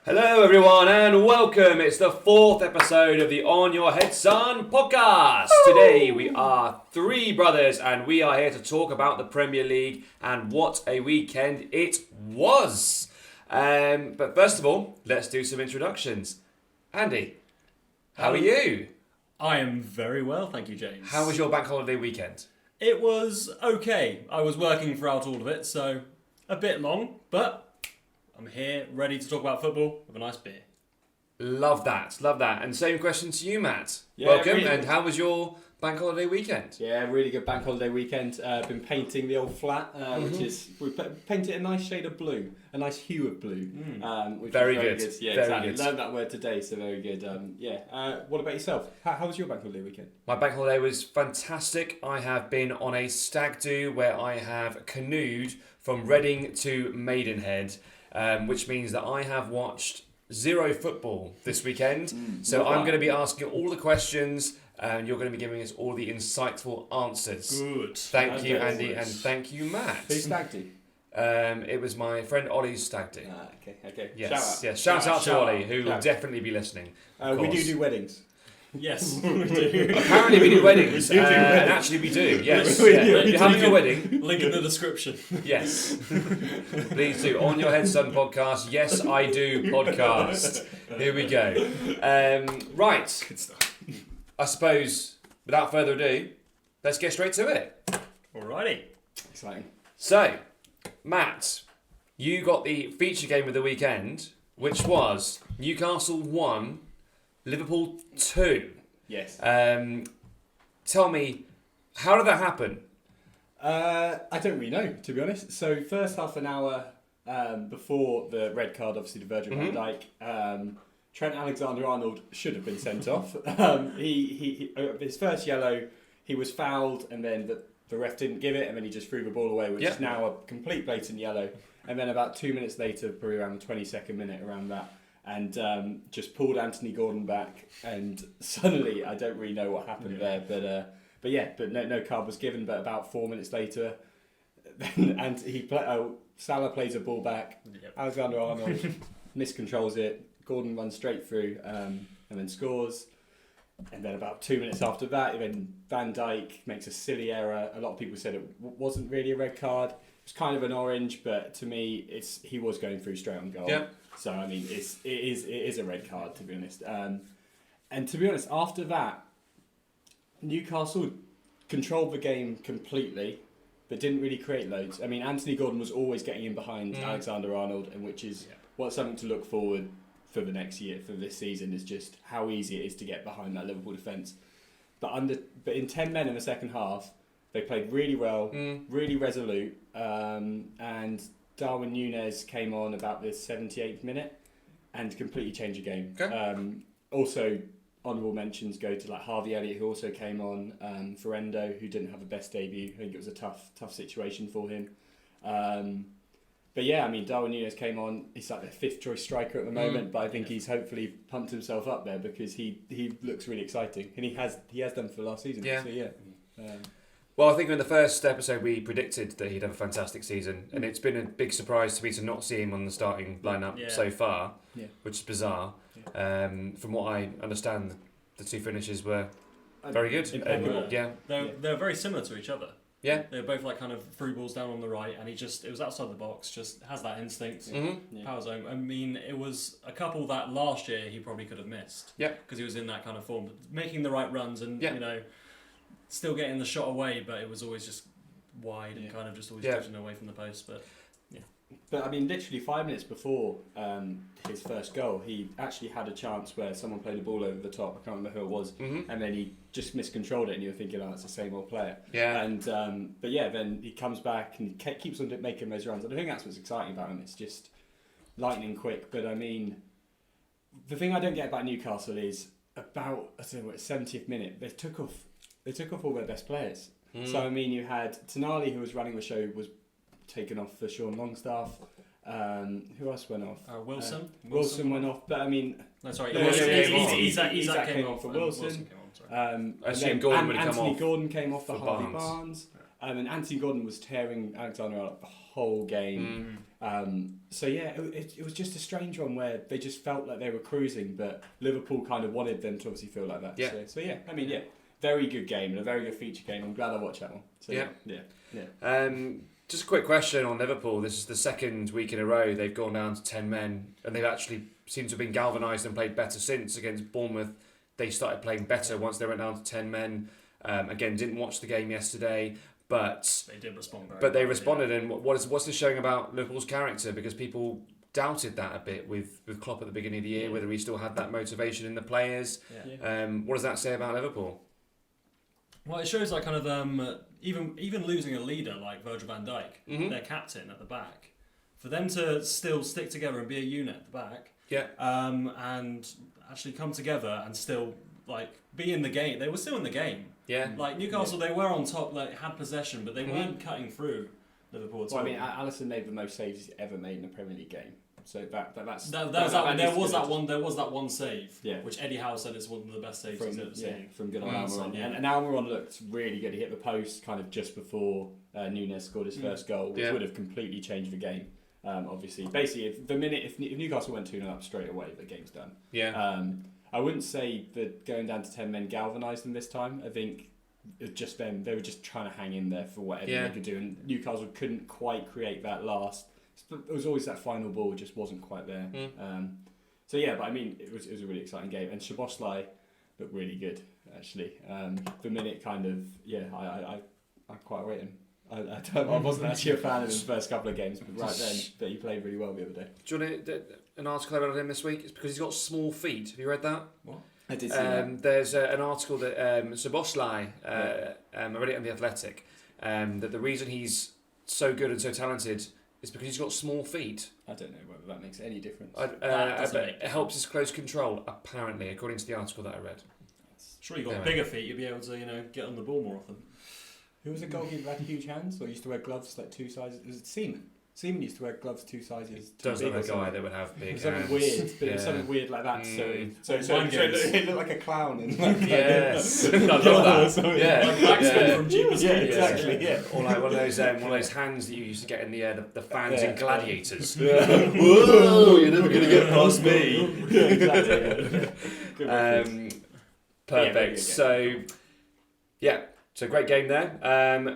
Hello everyone and welcome. It's the 4th episode of the On Your Head Son podcast. Today we are three brothers and we are here to talk about the Premier League and what a weekend it was. But first of all, let's do some introductions. Andy, how are you? I am very well, thank you, James. How was your bank holiday weekend? It was okay. I was working throughout all of it, so a bit long, but I'm here, ready to talk about football with a nice beer. Love that. And same question to you, Matt. Yeah, Welcome, really. and how was your bank holiday weekend? Yeah, really good bank holiday weekend. Been painting the old flat, which is we painted a nice shade of blue, a nice hue of blue, which Very is very good. Yeah, Very exactly. good. Learned that word today, so very good. What about yourself? How was your bank holiday weekend? My bank holiday was fantastic. I have been on a stag do where I have canoed from Reading to Maidenhead, which means that I have watched zero football this weekend. So I'm going to be asking all the questions and you're going to be giving us all the insightful answers. Good. Thank you, Andy, and thank you, Matt. Who's stag do? It was my friend Ollie's stag do. Okay. Yes. Shout out to Ollie, who will definitely be listening. We do weddings. Yes, we do. Apparently we do weddings. We do weddings. And actually we do, yes. We do. If you're having a wedding, Link in the description. yes. Please do. On Your Head Son podcast. Yes, I do podcast. Here we go. Right. Good stuff. I suppose, without further ado, let's get straight to it. Alrighty. Exciting. So, Matt, you got the feature game of the weekend, which was Newcastle 1, Liverpool 2. Yes. Tell me, how did that happen? I don't really know, to be honest. So first half an hour before the red card, obviously to Virgil van Dijk, Trent Alexander-Arnold should have been sent off. He his first yellow, he was fouled, and then the ref didn't give it, and then he just threw the ball away, which is now a complete blatant yellow. And then about 2 minutes later, probably around the 22nd minute, around that, and just pulled Anthony Gordon back, and suddenly I don't really know what happened there, but no card was given. But about 4 minutes later, and Salah plays a ball back. Yep. Alexander-Arnold miscontrols it. Gordon runs straight through and then scores. And then about 2 minutes after that, then Van Dijk makes a silly error. A lot of people said it wasn't really a red card. It was kind of an orange, but to me, he was going through straight on goal. Yeah. So I mean, it is a red card, to be honest. And to be honest, after that, Newcastle controlled the game completely, but didn't really create loads. I mean, Anthony Gordon was always getting in behind Alexander-Arnold, and which is what's something to look forward for the next year, for this season, is just how easy it is to get behind that Liverpool defence. But in 10 men in the second half, they played really well, really resolute, and Darwin Núñez came on about the 78th minute and completely changed the game. Okay. Also, honourable mentions go to like Harvey Elliott, who also came on, for Endo, who didn't have the best debut. I think it was a tough situation for him. But yeah, I mean, Darwin Núñez came on. He's like their fifth choice striker at the moment, but I think he's hopefully pumped himself up there because he looks really exciting, and he has done for the last season. Yeah. So yeah. Well, I think in the first episode we predicted that he'd have a fantastic season, and it's been a big surprise to me to not see him on the starting lineup so far, which is bizarre. From what I understand, the two finishes were very good. They're very similar to each other. Yeah. They're both like kind of through balls down on the right, and it was outside the box, just has that instinct, power zone. I mean, it was a couple that last year he probably could have missed. Yeah. Because he was in that kind of form, but making the right runs and still getting the shot away, but it was always just wide and kind of just always drifting away from the post. But I mean, literally 5 minutes before his first goal, he actually had a chance where someone played a ball over the top. I can't remember who it was, and then he just miscontrolled it, and you were thinking, "Oh, it's the same old player." Yeah. And then he comes back and keeps on making those runs. And I think that's what's exciting about him. It's just lightning quick. But I mean, the thing I don't get about Newcastle is about 70th minute they took off all their best players. So I mean, you had Tonali, who was running the show, was taken off for Sean Longstaff. Who else went off? Wilson. Wilson went off, but I mean... No, sorry. Isak came off for Wilson. Gordon would have come Anthony off Gordon came off for Harvey Barnes. Barnes. And Anthony Gordon was tearing Alexander out the whole game. So yeah, it was just a strange one where they just felt like they were cruising, but Liverpool kind of wanted them to obviously feel like that. Yeah. So yeah, I mean, yeah, very good game and a very good feature game. I'm glad I watched that one. So, yeah. Just a quick question on Liverpool. This is the second week in a row they've gone down to 10 men, and they've actually seemed to have been galvanised and played better since. Against Bournemouth, they started playing better once they went down to 10 men. Again, didn't watch the game yesterday, but they did respond very But they well, responded, and what's this showing about Liverpool's character? Because people doubted that a bit with Klopp at the beginning of the year, whether he still had that motivation in the players. What does that say about Liverpool? Well, it shows like kind of even losing a leader like Virgil van Dijk, their captain at the back, for them to still stick together and be a unit at the back, and actually come together and still like be in the game. They were still in the game. Yeah. Like Newcastle, they were on top, like had possession, but they weren't cutting through Liverpool at all. Well, I mean, Alisson made the most saves he's ever made in a Premier League game. So that's there was that one save, which Eddie Howe said is one of the best saves he's ever seen. From good Almiron. And Almiron looked really good. He hit the post kind of just before Núñez scored his first goal, which would have completely changed the game. Obviously, basically, if Newcastle went 2-0 up straight away, the game's done. Yeah. I wouldn't say that going down to 10 men galvanised them this time. I think it just them. They were just trying to hang in there for whatever they could do, and Newcastle couldn't quite create that last. It was always that final ball just wasn't quite there. So yeah, but I mean, it was a really exciting game, and Szoboszlai looked really good actually. The minute kind of I quite rate him. I wasn't actually a fan of his first couple of games, but right then, but he played really well the other day. Do you want an article I read on him this week? It's because he's got small feet. Have you read that? What? I did see that. There's an article that Szoboszlai, I read it on The Athletic, that the reason he's so good and so talented is because he's got small feet. I don't know whether that makes any difference. It helps his close control, apparently, according to the article that I read. Sure, you got bigger feet, you'd be able to get on the ball more often. Who was a goalkeeper that had huge hands or used to wear gloves like 2 sizes? Was it Seaman? Seaman used to wear gloves 2 sizes too does big. look like a guy that would have big hands. Something weird, but it was something weird like that. So it looked like a clown. And yes, I love that. Like from Jeepers Creepers. Exactly. Yeah, or like one of those hands that you used to get in the fans in Gladiators. Whoa, you're never gonna get past me. Exactly. Perfect. So great game there.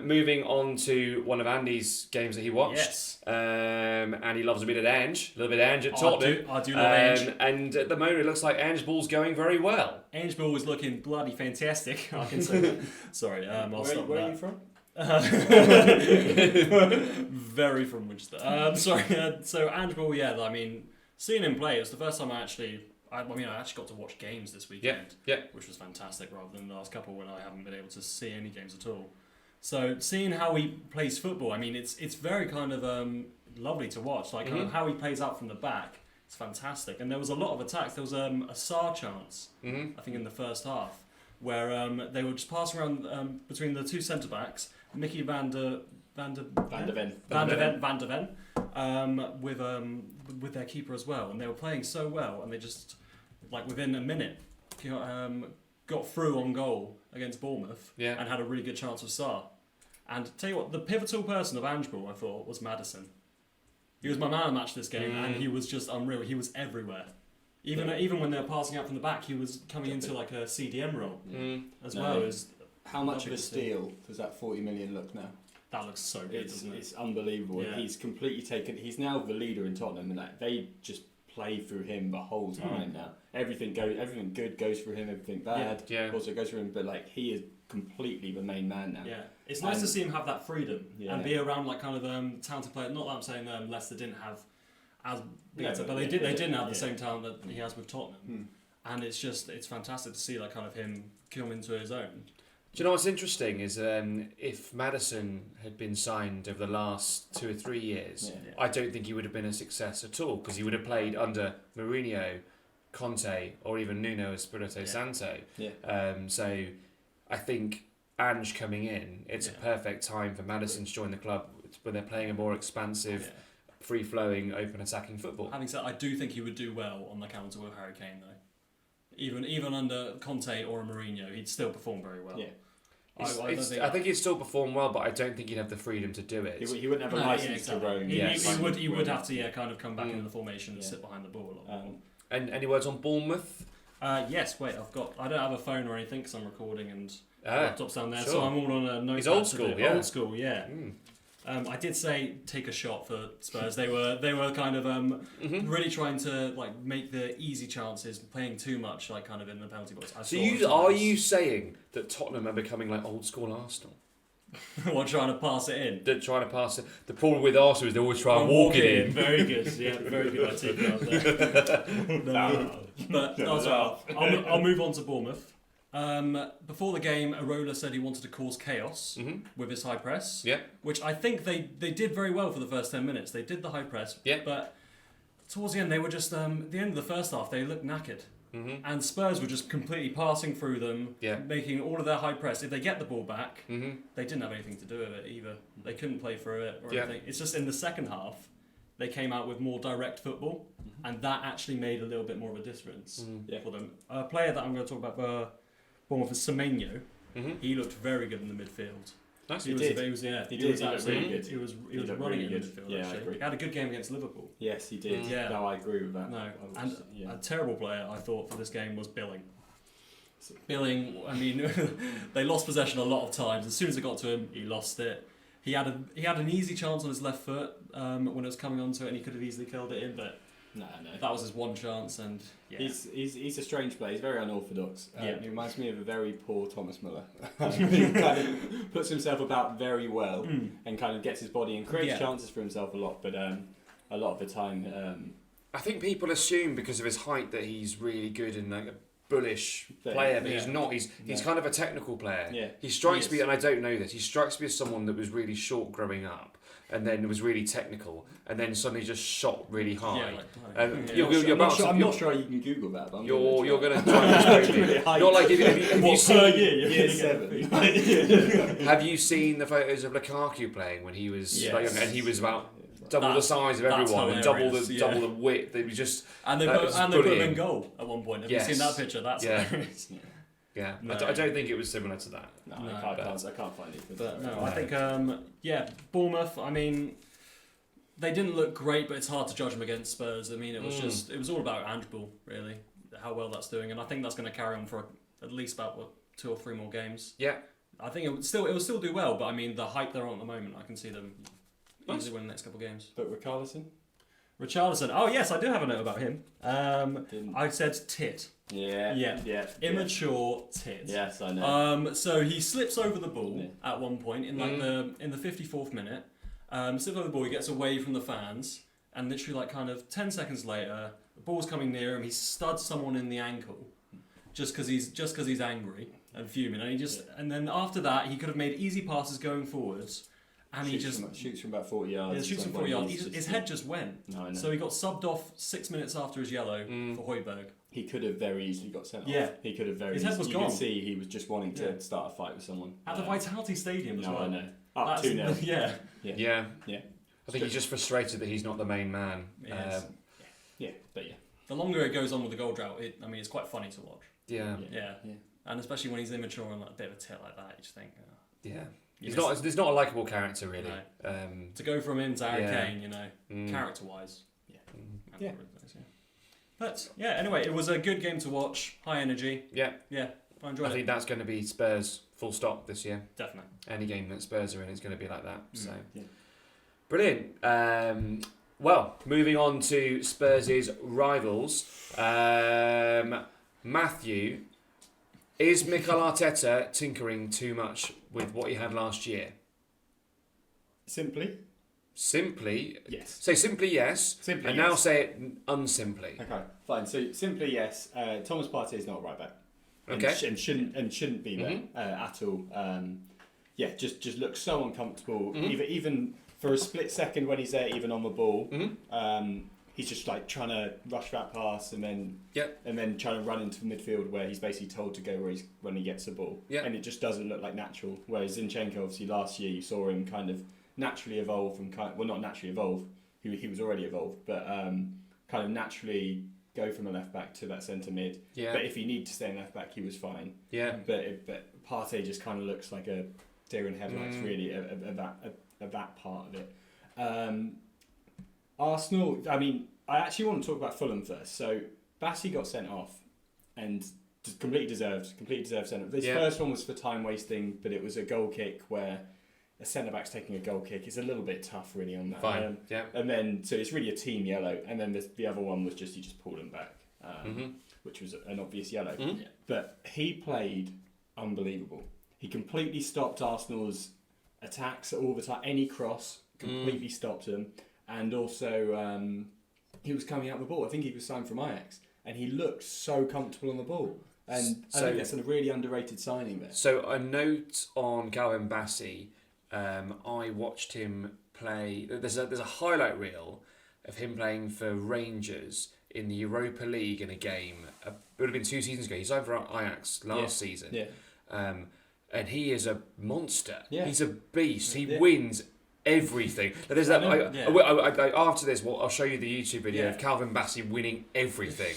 Moving on to one of Andy's games that he watched. Yes. And he loves a bit of Ange at Tottenham. I do love Ange. And at the moment it looks like Ange Ball's going very well. Ange Ball is looking bloody fantastic. I can say that. Sorry, I'll stop Where that. are you from? Very from Winchester. So Ange Ball, I mean, seeing him play, it was the first time I actually got to watch games this weekend, which was fantastic rather than the last couple when I haven't been able to see any games at all. So seeing how he plays football, I mean, it's very kind of lovely to watch. Like kind of how he plays out from the back, it's fantastic. And there was a lot of attacks. There was a Sarr chance, I think, in the first half, where they were just passing around between the two centre backs, Mickey Van der Ven, with their keeper as well, and they were playing so well, and they just within a minute got through on goal against Bournemouth and had a really good chance with Sarr. And tell you what, the pivotal person of Ange Ball, I thought, was Maddison. He was my man of match this game, and he was just unreal. He was everywhere. Even when they were passing out from the back, he was coming into like a CDM role as well. How much of a steal does that 40 million look now? That looks so good, doesn't it? It's unbelievable. Yeah. He's completely taken. He's now the leader in Tottenham, and they just play through him the whole time now. Everything good goes through him. Everything bad also goes through him. But he is completely the main man now. Yeah, it's nice to see him have that freedom and be around kind of talented players. Not that I'm saying Leicester didn't have as big, but they didn't have the same talent that he has with Tottenham. And it's fantastic to see kind of him come into his own. Do you know what's interesting is if Maddison had been signed over the last 2 or 3 years, I don't think he would have been a success at all, because he would have played under Mourinho, Conte, or even Nuno Espirito Santo. So I think Ange coming in, it's a perfect time for Maddison to join the club when they're playing a more expansive, free-flowing, open attacking football. Having said, I do think he would do well on the counter with Harry Kane, though. Even under Conte or Mourinho, he'd still perform very well. I think he'd still perform well, but I don't think he'd have the freedom to do it. He wouldn't have a license to roam. He would have to kind of come back into the formation and sit behind the ball a lot more. And any words on Bournemouth? Yes, wait, I don't have a phone or anything because I'm recording and laptop's down there, sure. so I'm all on a notepad. He's old school, yeah. Old school, yeah. I did say take a shot for Spurs. They were kind of really trying to like make the easy chances, playing too much like kind of in the penalty box. So are you saying that Tottenham are becoming like old school Arsenal? What, trying to pass it in? They're trying to pass it. The problem with Arsenal is they always try and walk it in. Very good, yeah, very good. I take it out there. But I'll move on to Bournemouth. Before the game, Arola said he wanted to cause chaos with his high press, which I think they did very well for the first 10 minutes. They did the high press, but towards the end, they were just, at the end of the first half, they looked knackered. And Spurs were just completely passing through them, making all of their high press. If they get the ball back, they didn't have anything to do with it either. They couldn't play through it or anything. It's just in the second half, they came out with more direct football, and that actually made a little bit more of a difference for them. A player that I'm going to talk about for Bournemouth is Seaman. He looked very good in the midfield. Nice. He did. He was absolutely good. He was running in the midfield. Yeah, actually. I agree. He had a good game against Liverpool. Yes, he did. Yeah. No, I agree with that. No, a terrible player I thought for this game was Billing. Billing, I mean, they lost possession a lot of times. As soon as it got to him, he lost it. He had an easy chance on his left foot when it was coming onto it, and he could have easily killed it in, but no. That was his one chance, and he's a strange player. He's very unorthodox. He reminds me of a very poor Thomas Muller. Mm. He kind of puts himself about very well and kind of gets his body and creates chances for himself a lot, but a lot of the time. I think people assume because of his height that he's really good and like a bullish player, but he's not. He's kind of a technical player. Yeah. He strikes me, and I don't know this. He strikes me as someone that was really short growing up, and then was really technical, and then suddenly just shot really high. I'm not sure you can Google that. But you're going to try and explain it. Not like have you seen year 7? Have you seen the photos of Lukaku playing when he was young, and he was about double the size of everyone and double the width? They were just they put him in goal at one point. Have you seen that picture? That's hilarious. Yeah, no. I don't think it was similar to that. No, I can't find it. But no, I think Bournemouth. I mean, they didn't look great, but it's hard to judge them against Spurs. I mean, it was all about handball, really, how well that's doing, and I think that's going to carry on for at least about 2 or 3 more games. Yeah, I think it will still do well, but I mean, the hype they're on at the moment, I can see them easily win the next couple of games. But Richarlison. Oh yes, I do have a note about him. I said tit. Yeah. Immature tit. Yes, I know. So he slips over the ball at one point in the 54th minute. Slips over the ball. He gets away from the fans, and literally like kind of 10 seconds later, the ball's coming near him. He studs someone in the ankle, just because he's angry and fuming. And then after that, he could have made easy passes going forwards. And he shoots from about 40 yards. Yeah, shoots from 40 yards. His head just went. No, I know. So he got subbed off 6 minutes after his yellow for Højbjerg. He could have very easily got sent off. He could have very His easily. head was you gone. could see he was just wanting to start a fight with someone. At the Vitality Stadium as well. I know. Up 2-0. Yeah. I think he's just frustrated that he's not the main man. The longer it goes on with the goal drought, it's quite funny to watch. Yeah. And especially when he's immature and like a bit of a tit like that, you just think. He's not a likeable character really. No. To go from him to Harry Kane, character-wise. But anyway, it was a good game to watch. High energy. Yeah. I enjoyed it. I think that's going to be Spurs full stop this year. Definitely. Any game that Spurs are in is going to be like that. So brilliant. Well, moving on to Spurs' rivals. Matthew, is Mikel Arteta tinkering too much with what he had last year? Simply, yes. Say simply yes. Simply and yes. now say it unsimply. Okay, fine. So simply yes. Thomas Partey is not a right back. Okay. And shouldn't be there at all. Just looks so uncomfortable. Even for a split second when he's there, even on the ball, he's just like trying to rush that pass and then trying to run into midfield where he's basically told to go when he gets the ball. And it just doesn't look like natural. Whereas Zinchenko, obviously last year you saw him kind of naturally evolve from not naturally evolve. He was already evolved, but kind of naturally go from a left back to that centre mid. Yeah. But if he needed to stay in left back, he was fine. Yeah. But Partey just kind of looks like a deer in headlights, really, of that part of it. Arsenal, I mean, I actually want to talk about Fulham first. So Bassey got sent off and completely deserved sent off. This first one was for time wasting, but it was a goal kick where a centre-back's taking a goal kick. It's a little bit tough, really, on that. Fine, And then, so it's really a team yellow. And then the other one was just, you just pulled him back, which was an obvious yellow. But he played unbelievable. He completely stopped Arsenal's attacks all the time. Any cross, completely stopped them. And also, he was coming out the ball. I think he was signed from Ajax. And he looked so comfortable on the ball. And I think that's a really underrated signing there. So a note on Calvin Bassey. I watched him play. There's a highlight reel of him playing for Rangers in the Europa League in a game. It would have been 2 seasons ago. He's over at Ajax last season. Yeah. And he is a monster. Yeah. He's a beast. He wins everything. There's that. After this, I'll show you the YouTube video of Calvin Bassey winning everything.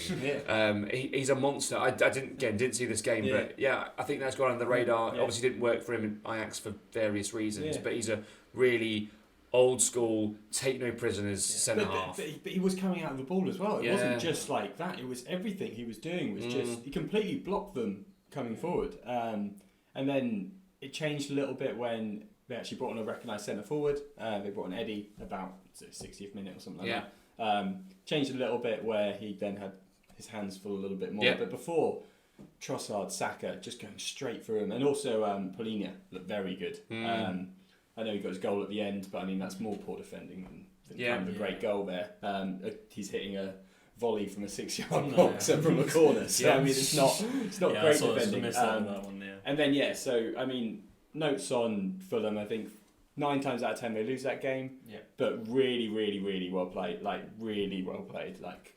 He's a monster. I didn't see this game, but I think that's gone under the radar. Obviously, didn't work for him in Ajax for various reasons, but he's a really old school, take no prisoners centre half. But he was coming out of the ball as well. It wasn't just like that. It was everything he was doing was just he completely blocked them coming forward. And then it changed a little bit when they actually brought on a recognised centre forward. They brought on Eddie about 60th minute or something like that. Changed a little bit where he then had his hands full a little bit more. But before, Trossard, Saka just going straight through him. And also Polina looked very good. I know he got his goal at the end, but I mean that's more poor defending than kind of a great goal there. He's hitting a volley from a 6-yard box and from a corner. So I mean it's not great defending. That one, And then so I mean, notes on Fulham, I think 9 times out of 10 they lose that game, but really, really, really well played,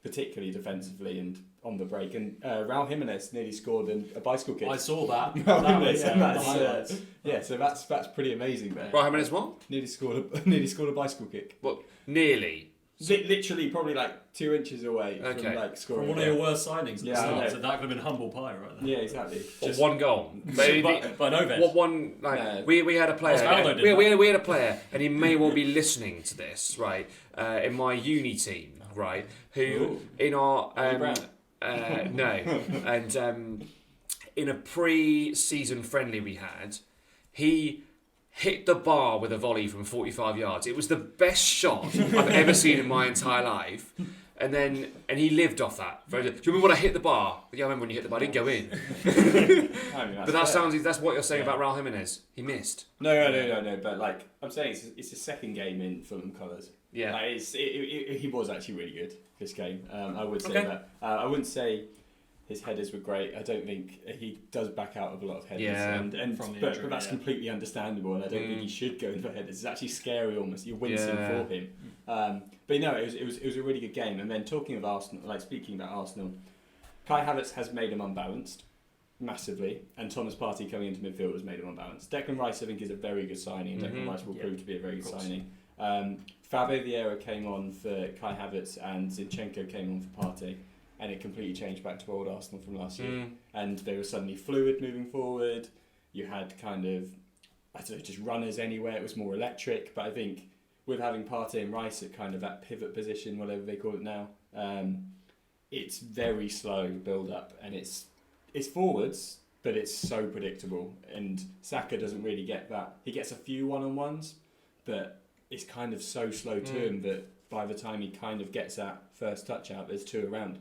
particularly defensively and on the break. And Raul Jimenez nearly scored a bicycle kick. I saw that. So that's pretty amazing there. Raul Jimenez what? Nearly scored a bicycle kick. What? Nearly. Literally probably 2 inches away from scoring. From one of your worst signings at the start, so that could have been humble pie right there. Yeah, exactly. Just one goal. By no bet. We had a player. We had a player, and he may well be listening to this, right? In my uni team, right? Who in our in a pre-season friendly we had, he hit the bar with a volley from 45 yards. It was the best shot I've ever seen in my entire life. And he lived off that. Do you remember when I hit the bar? Yeah, I remember when you hit the bar. I didn't go in. But that's what you're saying about Raul Jimenez. He missed. No. But I'm saying it's his second game in Fulham colours. Yeah. He was actually really good this game. I would say that. I wouldn't say his headers were great. I don't think he does back out of a lot of headers, but that's completely understandable. And I don't think he should go in for headers. It's actually scary almost. You're wincing for him. But no, it was a really good game. And then talking of Arsenal, speaking about Arsenal, Kai Havertz has made him unbalanced massively, and Thomas Partey coming into midfield has made him unbalanced. Declan Rice I think is a very good signing. Declan Rice will prove to be a very good signing. Fabio Vieira came on for Kai Havertz and Zinchenko came on for Partey. And it completely changed back to old Arsenal from last year. And they were suddenly fluid moving forward. You had just runners anywhere. It was more electric. But I think with having Partey and Rice at kind of that pivot position, whatever they call it now, it's very slow build up. And it's forwards, but it's so predictable. And Saka doesn't really get that. He gets a few one-on-ones, but it's kind of so slow to him that by the time he kind of gets that first touch out, there's 2 around.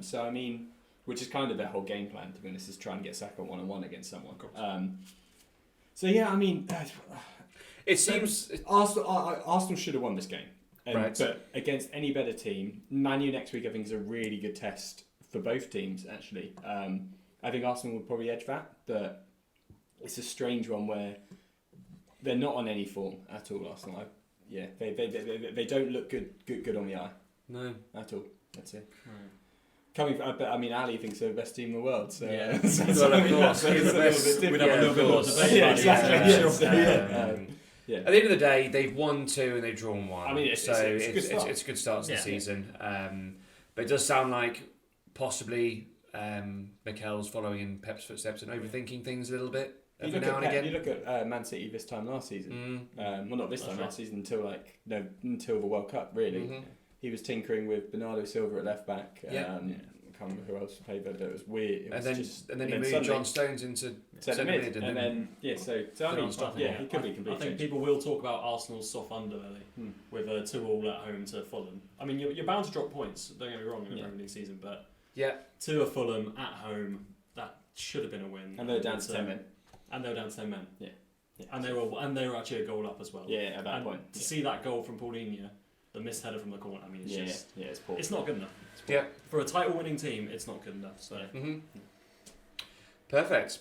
So, I mean, which is kind of their whole game plan, to be honest, is try and get Saka one-on-one against someone. It seems... Arsenal should have won this game. Right. But against any better team, Man U next week, I think, is a really good test for both teams, actually. I think Arsenal would probably edge that, but it's a strange one where they're not on any form at all, Arsenal. They don't look good on the eye. No. At all. That's it. Ali thinks they're the best team in the world. So yeah. We'd have a little bit more debate. At the end of the day, they've won 2 and they've drawn 1. I mean, it's a good start. It's a good start to the season. But it does sound like possibly Mikel's following in Pep's footsteps and overthinking things a little bit every now and again. You look at Man City this time last season. Well, not this time last season until the World Cup really. Mm-hmm. He was tinkering with Bernardo Silva at left back. I can't remember who else played, but it was weird. It was and then he moved John Stones into centre mid, and then he could be completely. I think people will talk about Arsenal's soft underbelly with a 2-2 at home to Fulham. I mean, you're bound to drop points. Don't get me wrong in the Premier League season, but 2 at Fulham at home, that should have been a win. And they were down to 10 men. And they were down to 10 men. Yeah. And they were actually a goal up as well. Yeah, at that point. To see that goal from Paulinho, the missed header from the corner, I mean, it's poor. It's not good enough. For a title-winning team, it's not good enough. So. Perfect.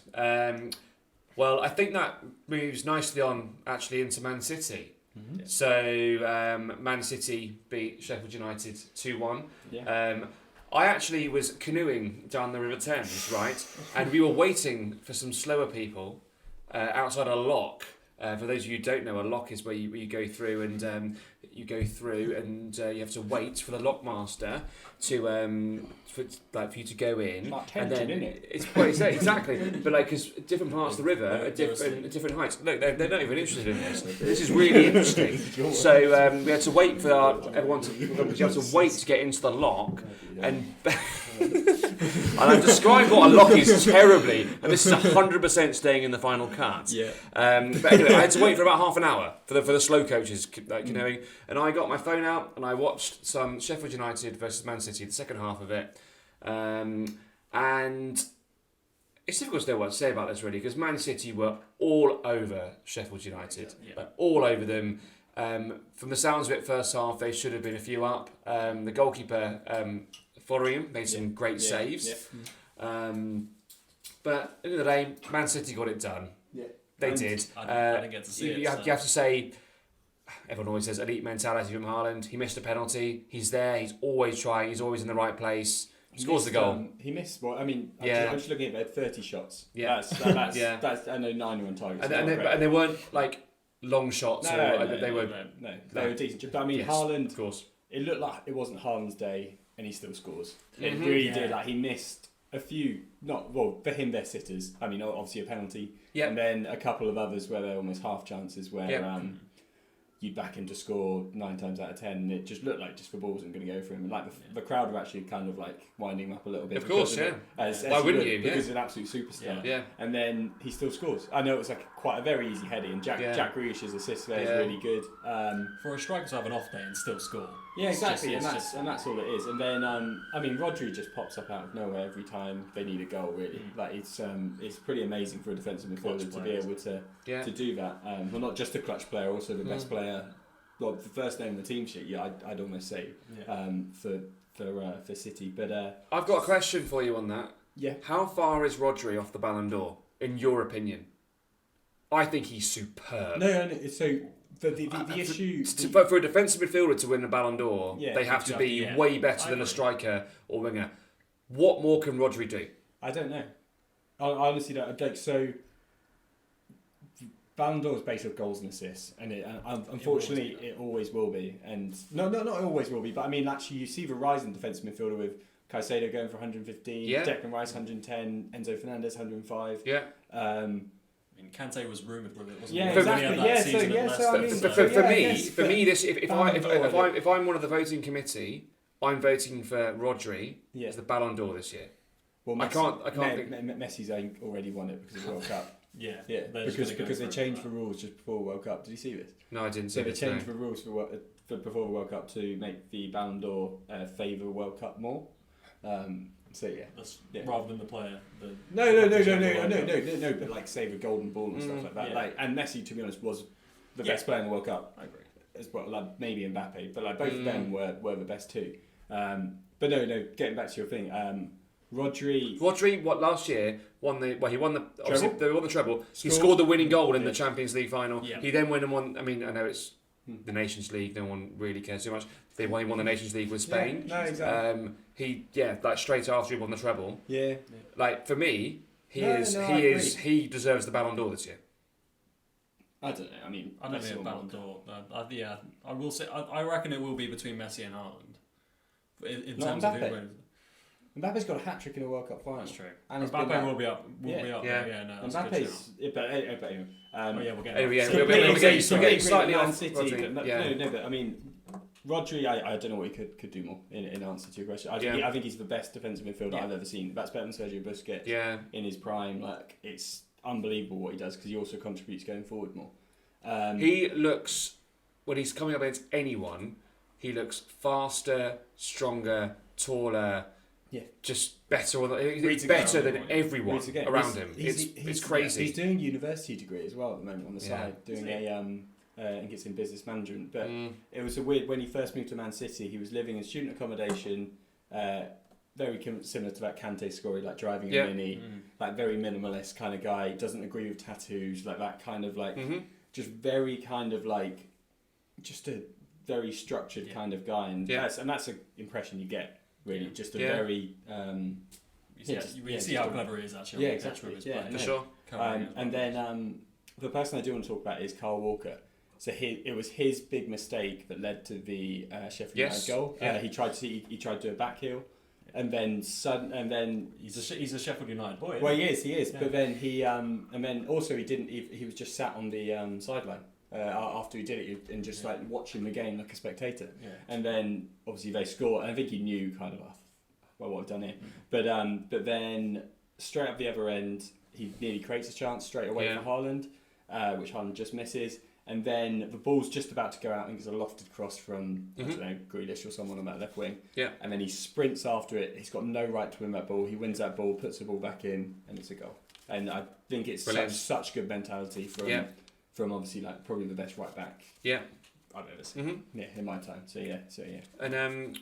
Well, I think that moves nicely on actually into Man City. Mm-hmm. So Man City beat Sheffield United 2-1. Yeah. I actually was canoeing down the River Thames, right? And we were waiting for some slower people outside a lock. For those of you who don't know, a lock is where you go through and you have to wait for the lockmaster to for you to go in. Like tension, isn't it? Exactly. But because different parts of the river are different heights. Look, they're not even interested in this. This is really interesting. So we had to wait for everyone to. You have to wait to get into the lock, and and I've described what a lock is terribly, and this is 100% staying in the final cut. Yeah. But anyway, I had to wait for about half an hour for the slow coaches canoeing, and I got my phone out and I watched some Sheffield United versus Man City, the second half of it, and it's difficult to know what to say about this really, because Man City were all over Sheffield United, all over them. From the sounds of it, first half they should have been a few up. The goalkeeper following him made some great saves. Yeah. But at the end of the day, Man City got it done. Yeah. They did. I didn't get to see it. You have to say, everyone always says elite mentality from Haaland. He missed a penalty. He's there. He's always trying. He's always in the right place. He scores the goal. He missed. Well, I mean, I'm just looking at it. 30 shots. Yeah. That's I know 9 on target. And they weren't like long shots. They were decent. But I mean, Haaland. Of course. It looked like it wasn't Haaland's day, and he still scores. It really did. Like he missed a few. For him, they're sitters. I mean, obviously a penalty. Yeah. And then a couple of others where they're almost half chances where you'd back him to score 9 times out of 10, and it just looked like just the ball wasn't going to go for him. And the crowd were actually kind of like winding him up a little bit. Of course, Why wouldn't you? Because he's an absolute superstar. Yeah. And then he still scores. I know it was like quite a very easy header, and Jack Grealish's assist there is really good. For a striker to have an off day and still score. Yeah, exactly, and that's all it is. And then I mean, Rodri just pops up out of nowhere every time they need a goal. Really, like it's pretty amazing for a defensive midfielder to be able to do that. Well, not just a clutch player, also the best player. Well, the first name on the team sheet, I'd almost say for City. But I've got a question for you on that. Yeah. How far is Rodri off the Ballon d'Or, in your opinion? I think he's superb. No. So the issue for a defensive midfielder to win a Ballon d'Or, they have to be way better than a striker or winger. What more can Rodri do? I don't know. I honestly don't. Like, so Ballon d'Or is based on goals and assists, and unfortunately it always will be. And not always will be, but I mean, actually, you see the rise in defensive midfielder with Caicedo going for 115, Declan Rice 110, Enzo Fernandez 105. Yeah. Kante was rumoured with it, wasn't he? For me, this if I'm one of the voting committee, I'm voting for Rodri as the Ballon d'Or this year. Well, Messi, I can't. Messi's already won it because of the World Cup. Yeah. Because they changed the rules just before the World Cup. Did you see this? No, I didn't see this. So they changed the rules for before the World Cup to make the Ballon d'Or favour the World Cup more. Rather than the player. No. But like save a golden ball and stuff like that. Like, and Messi, to be honest, was the best player in the World Cup. I agree. As well, like maybe Mbappe, but like both of them were the best too. But no. Getting back to your thing, Rodri, what last year he won the obviously treble? They won the treble. He scored the winning goal in the Champions League final. Yeah. He then went and won. I mean, I know it's the Nations League. No one really cares too much. He won the Nations League with Spain. Yeah, no, exactly. Like straight after he won the treble. Yeah. Like for me, he deserves the Ballon d'Or this year. I don't know. I mean, I don't think Ballon d'Or. I will say I reckon it will be between Messi and Haaland. in Not terms Mbappe. of who. Mbappe's got a hat trick in a World Cup final. That's true. And he's Mbappe been will be up. Yeah, no, that's a good shout. Mbappe's. But anyway. We'll get Anyway, there. we're getting Completely slightly Man off. City. Rodri. But Yeah. no, but I mean, Rodri, I don't know what he could do more in answer to your question. I think he's the best defensive midfielder I've ever seen. That's better than Sergio Busquets in his prime. Like, it's unbelievable what he does because he also contributes going forward more. He looks, when he's coming up against anyone, he looks faster, stronger, taller, just better. He's better than everyone around him. It's crazy. He's doing a university degree as well at the moment on the side, doing I think it's in business management. But it was a weird, when he first moved to Man City, he was living in student accommodation, very similar to that Kante story, like driving a Mini, like very minimalist kind of guy, doesn't agree with tattoos, like that kind of like, just very kind of like, just a very structured kind of guy. And that's an impression you get, really, just a very... you see how clever he is, actually. Yeah, exactly. For sure. And then the person I do want to talk about is Kyle Walker. So it was his big mistake that led to the Sheffield United goal. He tried to do a back heel, and then he's a Sheffield United boy. Well, he is. Yeah. But then and then also he didn't. He was just sat on the sideline after he did it and just like watching the game like a spectator. Yeah. And then obviously they scored. And I think he knew kind of what I've done here. But then straight up the other end, he nearly creates a chance straight away for Haaland, which Haaland just misses. And then the ball's just about to go out. I think it's a lofted cross from, I don't know, Grealish or someone on that left wing. Yeah. And then he sprints after it. He's got no right to win that ball. He wins that ball, puts the ball back in, and it's a goal. And I think it's such good mentality from obviously like probably the best right back I've ever seen. Yeah, in my time. So yeah. And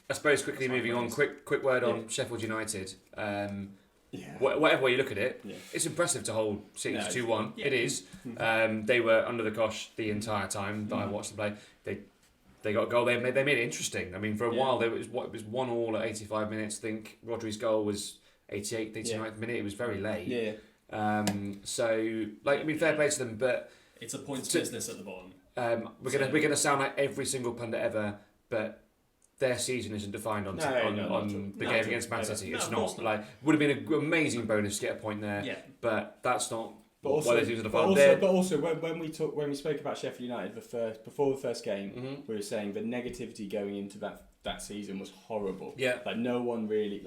I suppose quickly moving on, quick word on Sheffield United. Whatever way you look at it, it's impressive to hold City 2-1. It is. They were under the cosh the entire time that I watched them play. They got a goal. They made it interesting. I mean, for a while it was 1-1 at 85 minutes. I think Rodri's goal was 88th, 89th minute. It was very late. Yeah. So fair play to them, but it's a points business at the bottom. We're gonna sound like every single pundit ever, but their season isn't defined on the game against Man City. It's not. Like, would have been an amazing bonus to get a point there. Yeah. But that's not what they're doing to the final. But also, when we spoke about Sheffield United before the first game, we were saying the negativity going into that season was horrible. Yeah. Like no one really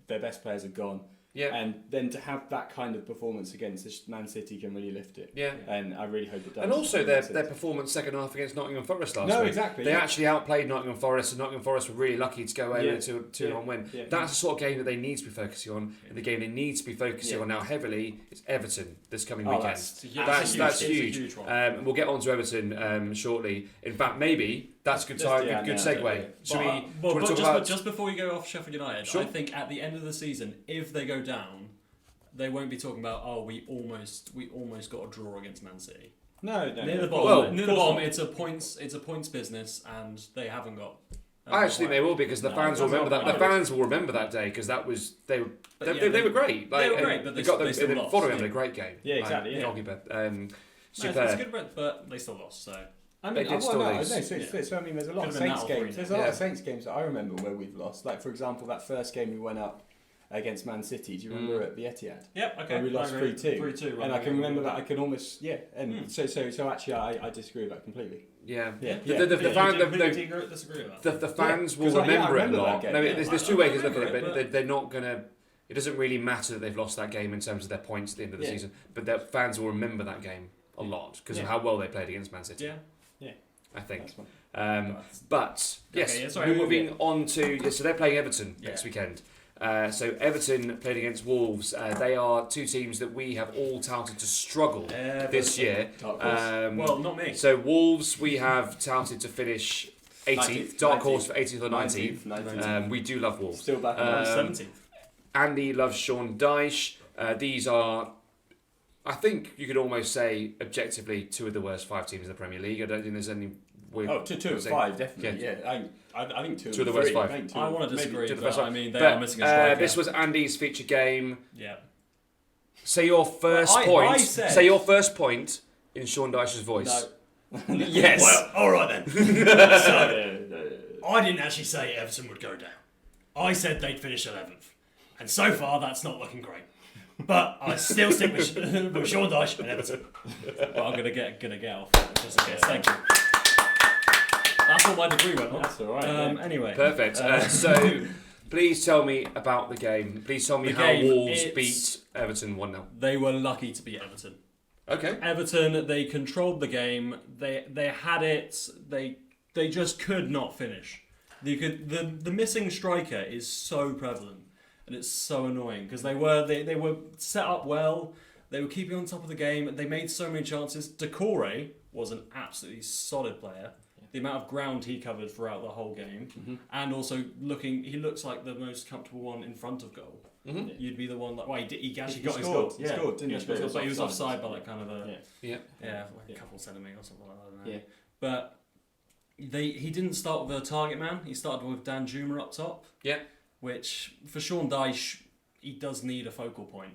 their best players are gone. Yeah. And then to have that kind of performance against Man City can really lift it. Yeah. And I really hope it does. And also their performance second half against Nottingham Forest last week. No, exactly. They actually outplayed Nottingham Forest, and Nottingham Forest were really lucky to go away with a 2-1 win. Yeah. That's the sort of game that they need to be focusing on. And the game they need to be focusing on now heavily is Everton this coming weekend. That's huge. And we'll get on to Everton shortly. In fact, maybe that's good time. Good segue. Just before we go off Sheffield United, I think at the end of the season, if they go down, they won't be talking about we almost got a draw against Man City. No. Near the bottom, it's a points business, and they haven't got. I actually think they will, because the fans will remember that. The fans will remember that day, because that was they were great. They were great, but they still lost. Following them, a great game. Yeah, exactly. Goalkeeper, superb. It's good, but they still lost. So. I mean, there's a lot of Saints games. There's a lot of Saints games that I remember where we've lost. Like, for example, that first game we went up against Man City. Do you remember at the Etihad? Yep. Okay. Where we lost 3-2. 3-2. And I can remember that. I can almost And so actually, I disagree with that completely. Yeah. The fans will remember it a lot. No, there's two ways to look at it, but they're not gonna. It doesn't really matter that they've lost that game in terms of their points at the end of the season, but their fans will remember that game a lot because of how well they played against Man City. Yeah. I think. But yes, moving on to so they're playing Everton next weekend. So Everton played against Wolves. They are two teams that we have all touted to struggle this year. Well, not me. So Wolves we have touted to finish 18th, dark horse for 18th or 19th. We do love Wolves. Still back on 17th. Andy loves Sean Dyche. These are, I think you could almost say objectively, two of the worst 5 teams in the Premier League. I don't think there's any. Two of 5, definitely. Yeah. I think two of the worst 5. I want to disagree, but I mean, they are missing a striker. This was Andy's feature game. Yeah. Say your first point. Say your first point in Sean Dyche's voice. No. Yes. Well, all right then. I didn't actually say Everton would go down. I said they'd finish 11th. And so far, that's not looking great. But I still stick with Sean Dyche and Everton. But I'm gonna get off just in case. Thank you. That's what my degree went on. That's all right. Anyway. Perfect. So, please tell me about the game. Please tell me how Wolves beat Everton 1-0. They were lucky to beat Everton. Okay. Everton, they controlled the game. They had it. They just could not finish. The missing striker is so prevalent, and it's so annoying because they were set up well. They were keeping on top of the game. They made so many chances. Decore was an absolutely solid player. The amount of ground he covered throughout the whole game, and also he looks like the most comfortable one in front of goal. Mm-hmm. You'd be the one that he actually got scored. his goal. He scored, didn't he? But he was offside by like kind of a a couple of centimetres or something like that. Yeah. But he didn't start with a target man. He started with Dan Juma up top. Yeah. Which for Sean Dyche, he does need a focal point.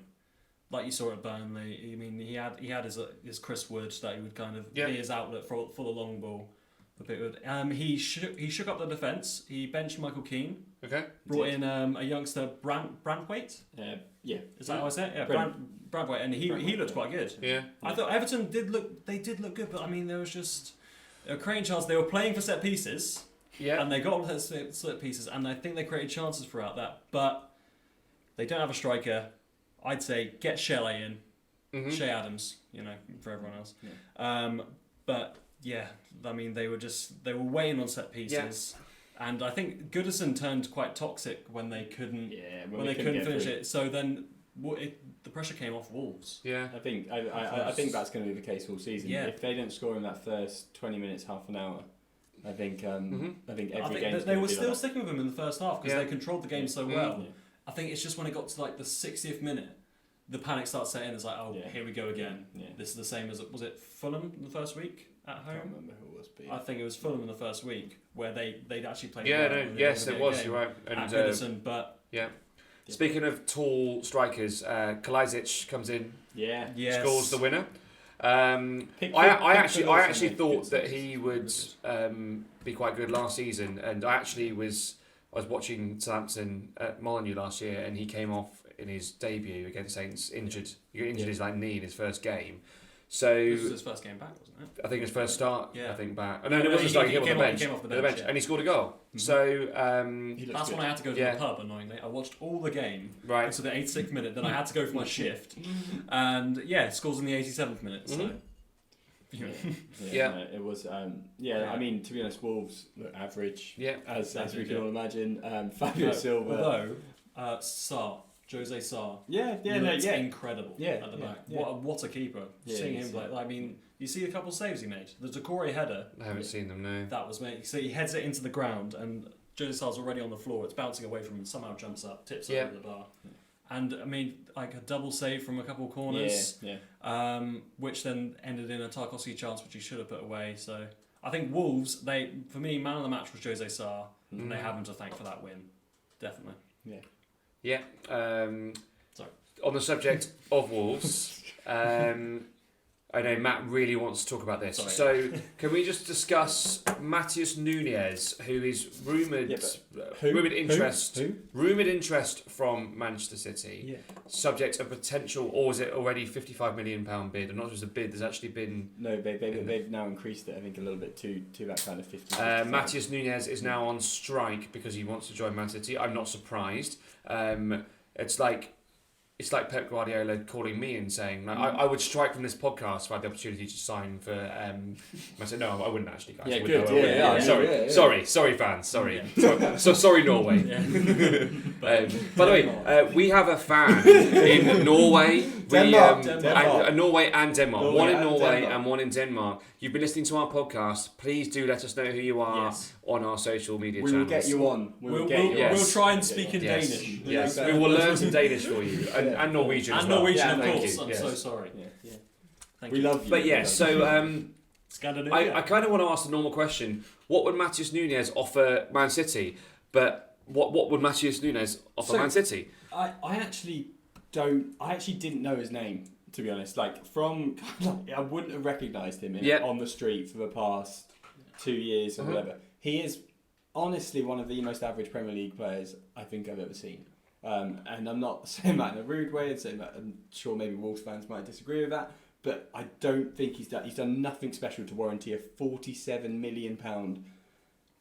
Like you saw at Burnley. I mean, he had his Chris Wood that he would kind of be his outlet for the long ball. He shook up the defence. He benched Michael Keane. Okay. Brought in a youngster, Brandwaite. Is that how I say it? Yeah, Brandwaite, and he looked quite good. Yeah. I thought Everton did look good, but I mean there was just a creating chance. They were playing for set pieces. Yeah. And they got set pieces, and I think they created chances throughout that. But they don't have a striker. I'd say get Shelley in, Shea Adams, for everyone else. Yeah. But yeah, I mean they were waiting on set pieces, and I think Goodison turned quite toxic when they couldn't finish it. So then the pressure came off Wolves. Yeah, I think that's going to be the case all season. Yeah. If they don't score in that first 20 minutes, half an hour, I think every game. They were still sticking with him in the first half because they controlled the game so well. Yeah. I think it's just when it got to like the 60th minute, the panic starts setting. It's like, here we go again. Yeah. This is the same as was it Fulham in the first week at home? I can't remember who it was. But I think it was Fulham in the first week where they'd actually played. Yes, it was. You're right. And Goodison, but speaking of tall strikers, Kalajdzic comes in. Yeah. Scores the winner. I actually thought that he would be quite good last season, and I was watching Southampton at Molineux last year, and he came off in his debut against Saints injured. He injured his knee in his first game. So this was his first game back, wasn't it? I think his first start. Yeah. I think back. No, it wasn't starting. He came off the bench, yeah. and he scored a goal. Mm-hmm. So that's when I had to go to the pub. Annoyingly, I watched all the game until the 86th minute. Then I had to go for my shift, and scores in the 87th minute. So. It was. I mean, to be honest, Wolves look average. Yeah, as we can all imagine. Fabio Silva, although Jose Sarr, incredible at the back. Yeah. What a keeper! Seeing him play, I mean, you see a couple of saves he made. The Decore header. I haven't seen them. No. That was made. So he heads it into the ground, and Jose Sarr's already on the floor. It's bouncing away from him. Somehow jumps up, tips over the bar. And I mean, like a double save from a couple of corners, which then ended in a Tarkowski chance, which he should have put away. So I think Wolves, for me, man of the match was Jose Sarr, and they have him to thank for that win, definitely. Yeah. Sorry. On the subject of Wolves, I know Matt really wants to talk about this. Sorry. So can we just discuss Matheus Nunes, who is rumoured interest from Manchester City, subject a potential, or is it already £55 million bid? I'm not just a bid. There's actually been they've now increased it. I think a little bit to that kind of 50. Matheus Nunes is now on strike because he wants to join Man City. I'm not surprised. It's like Pep Guardiola calling me and saying, I would strike from this podcast if I had the opportunity to sign for... I said, no, I wouldn't actually, guys. Yeah, good. Sorry, fans. Sorry. Sorry, Norway. By the way, we have a fan in Norway. Norway and Denmark. One in Norway and one in Denmark. You've been listening to our podcast. Please do let us know who you are on our social media channels. We will get you on. We'll try and speak in Danish. Yes, we will learn some Danish for you. And Norwegian as well. And Norwegian, of course. I'm so sorry. We love you. But so I kind of want to ask the normal question. What would Matheus Nunes offer Man City? But what would Matheus Nunes offer Man City? I actually didn't know his name, to be honest. I wouldn't have recognised him on the street for the past 2 years or whatever. He is honestly one of the most average Premier League players I think I've ever seen. And I'm not saying that in a rude way, and saying that I'm sure maybe Wolves fans might disagree with that, but I don't think he's done nothing special to warranty a £47 million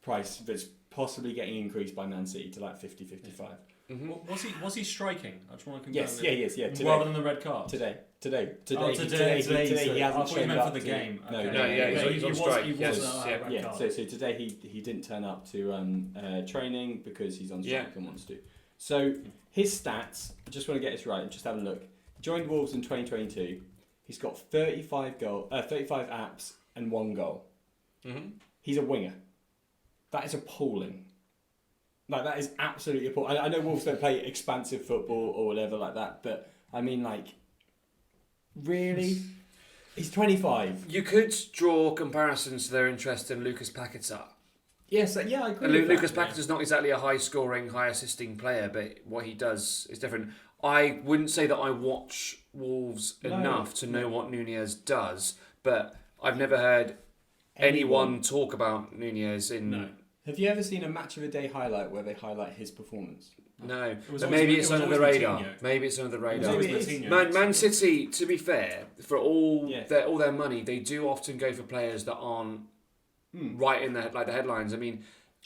price that's possibly getting increased by Man City to like 50-55. Mm-hmm. Was he striking? I just want to confirm. Yes, yeah. Today. Rather than the red card. Today. Today. He hasn't shown turned up up for the game. No, Okay. He's on strike. So today he didn't turn up to training because he's on strike and wants to. So his stats, I just want to get this right and just have a look. He joined Wolves in 2022. He's got 35 apps and 1 goal. Mm-hmm. He's a winger. That is appalling. Like, that is absolutely appalling. I know Wolves don't play expansive football or whatever like that, but I mean, like, really? He's 25. You could draw comparisons to their interest in Lucas Paquetá. Yes, yeah, I agree. And Lucas Paquetá not exactly a high-scoring, high-assisting player, but what he does is different. I wouldn't say that I watch Wolves enough to know what Nunez does, but I've never heard anyone talk about Nunez in... No. Have you ever seen a match of a day highlight where they highlight his performance? No, but maybe it's under the radar. Maybe it's under the radar. Man City, to be fair, for all their money, they do often go for players that aren't right in the headlines. I mean,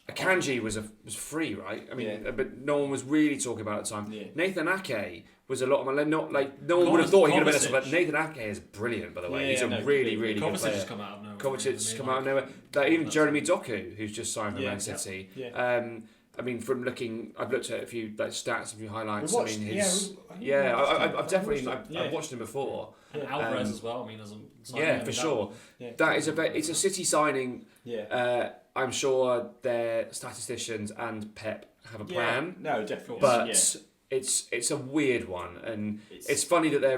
Akanji was free, right? I mean, but no one was really talking about it at the time. Yeah. Nathan Ake was a lot of money. No one would have thought he could have been this, but Nathan Ake is brilliant, by the way. He's a really good player. Kovacic's come out of nowhere. Kovacic's come out of nowhere. Even Jeremy Doku, who's just signed for Man City. Yeah. I mean, from looking, I've looked at a few stats, a few highlights. I've watched him before. And Alvarez as well. I mean, for sure. That is it's a City signing. Yeah. I'm sure their statisticians and Pep have a plan. No, definitely. But it's a weird one, and it's funny that they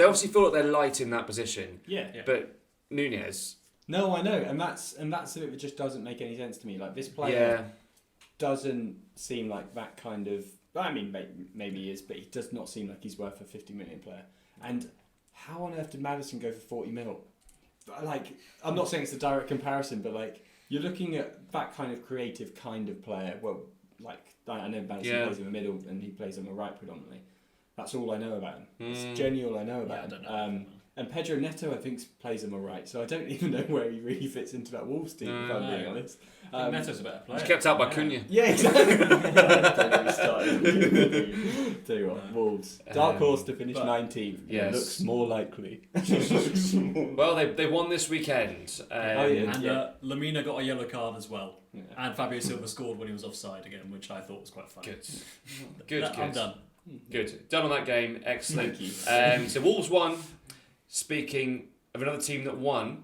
obviously feel that they're light in that position. Yeah. But Nunez. No, I know, and that's the bit that just doesn't make any sense to me. Like, this player doesn't seem like that kind of. I mean, maybe he is, but he does not seem like he's worth a 50 million player. And how on earth did Maddison go for 40 mil? Like, I'm not saying it's a direct comparison, but like, you're looking at that kind of creative kind of player. Well, like, I know Maddison plays in the middle and he plays on the right predominantly. That's all I know about him. It's genuine all I know about him. And Pedro Neto, I think, plays him all right. So I don't even know where he really fits into that Wolves team, if I'm being honest. Neto's a better player. He's kept out by Cunha. Yeah, exactly. Don't get me started. Tell you what, Wolves. Dark horse to finish 19th. Yes. Looks more likely. Well, they won this weekend. Lamina got a yellow card as well. Yeah. And Fabio Silva scored when he was offside again, which I thought was quite funny. Good. I'm done. Good. Done on that game. Excellent. Thank you. So Wolves won. Speaking of another team that won,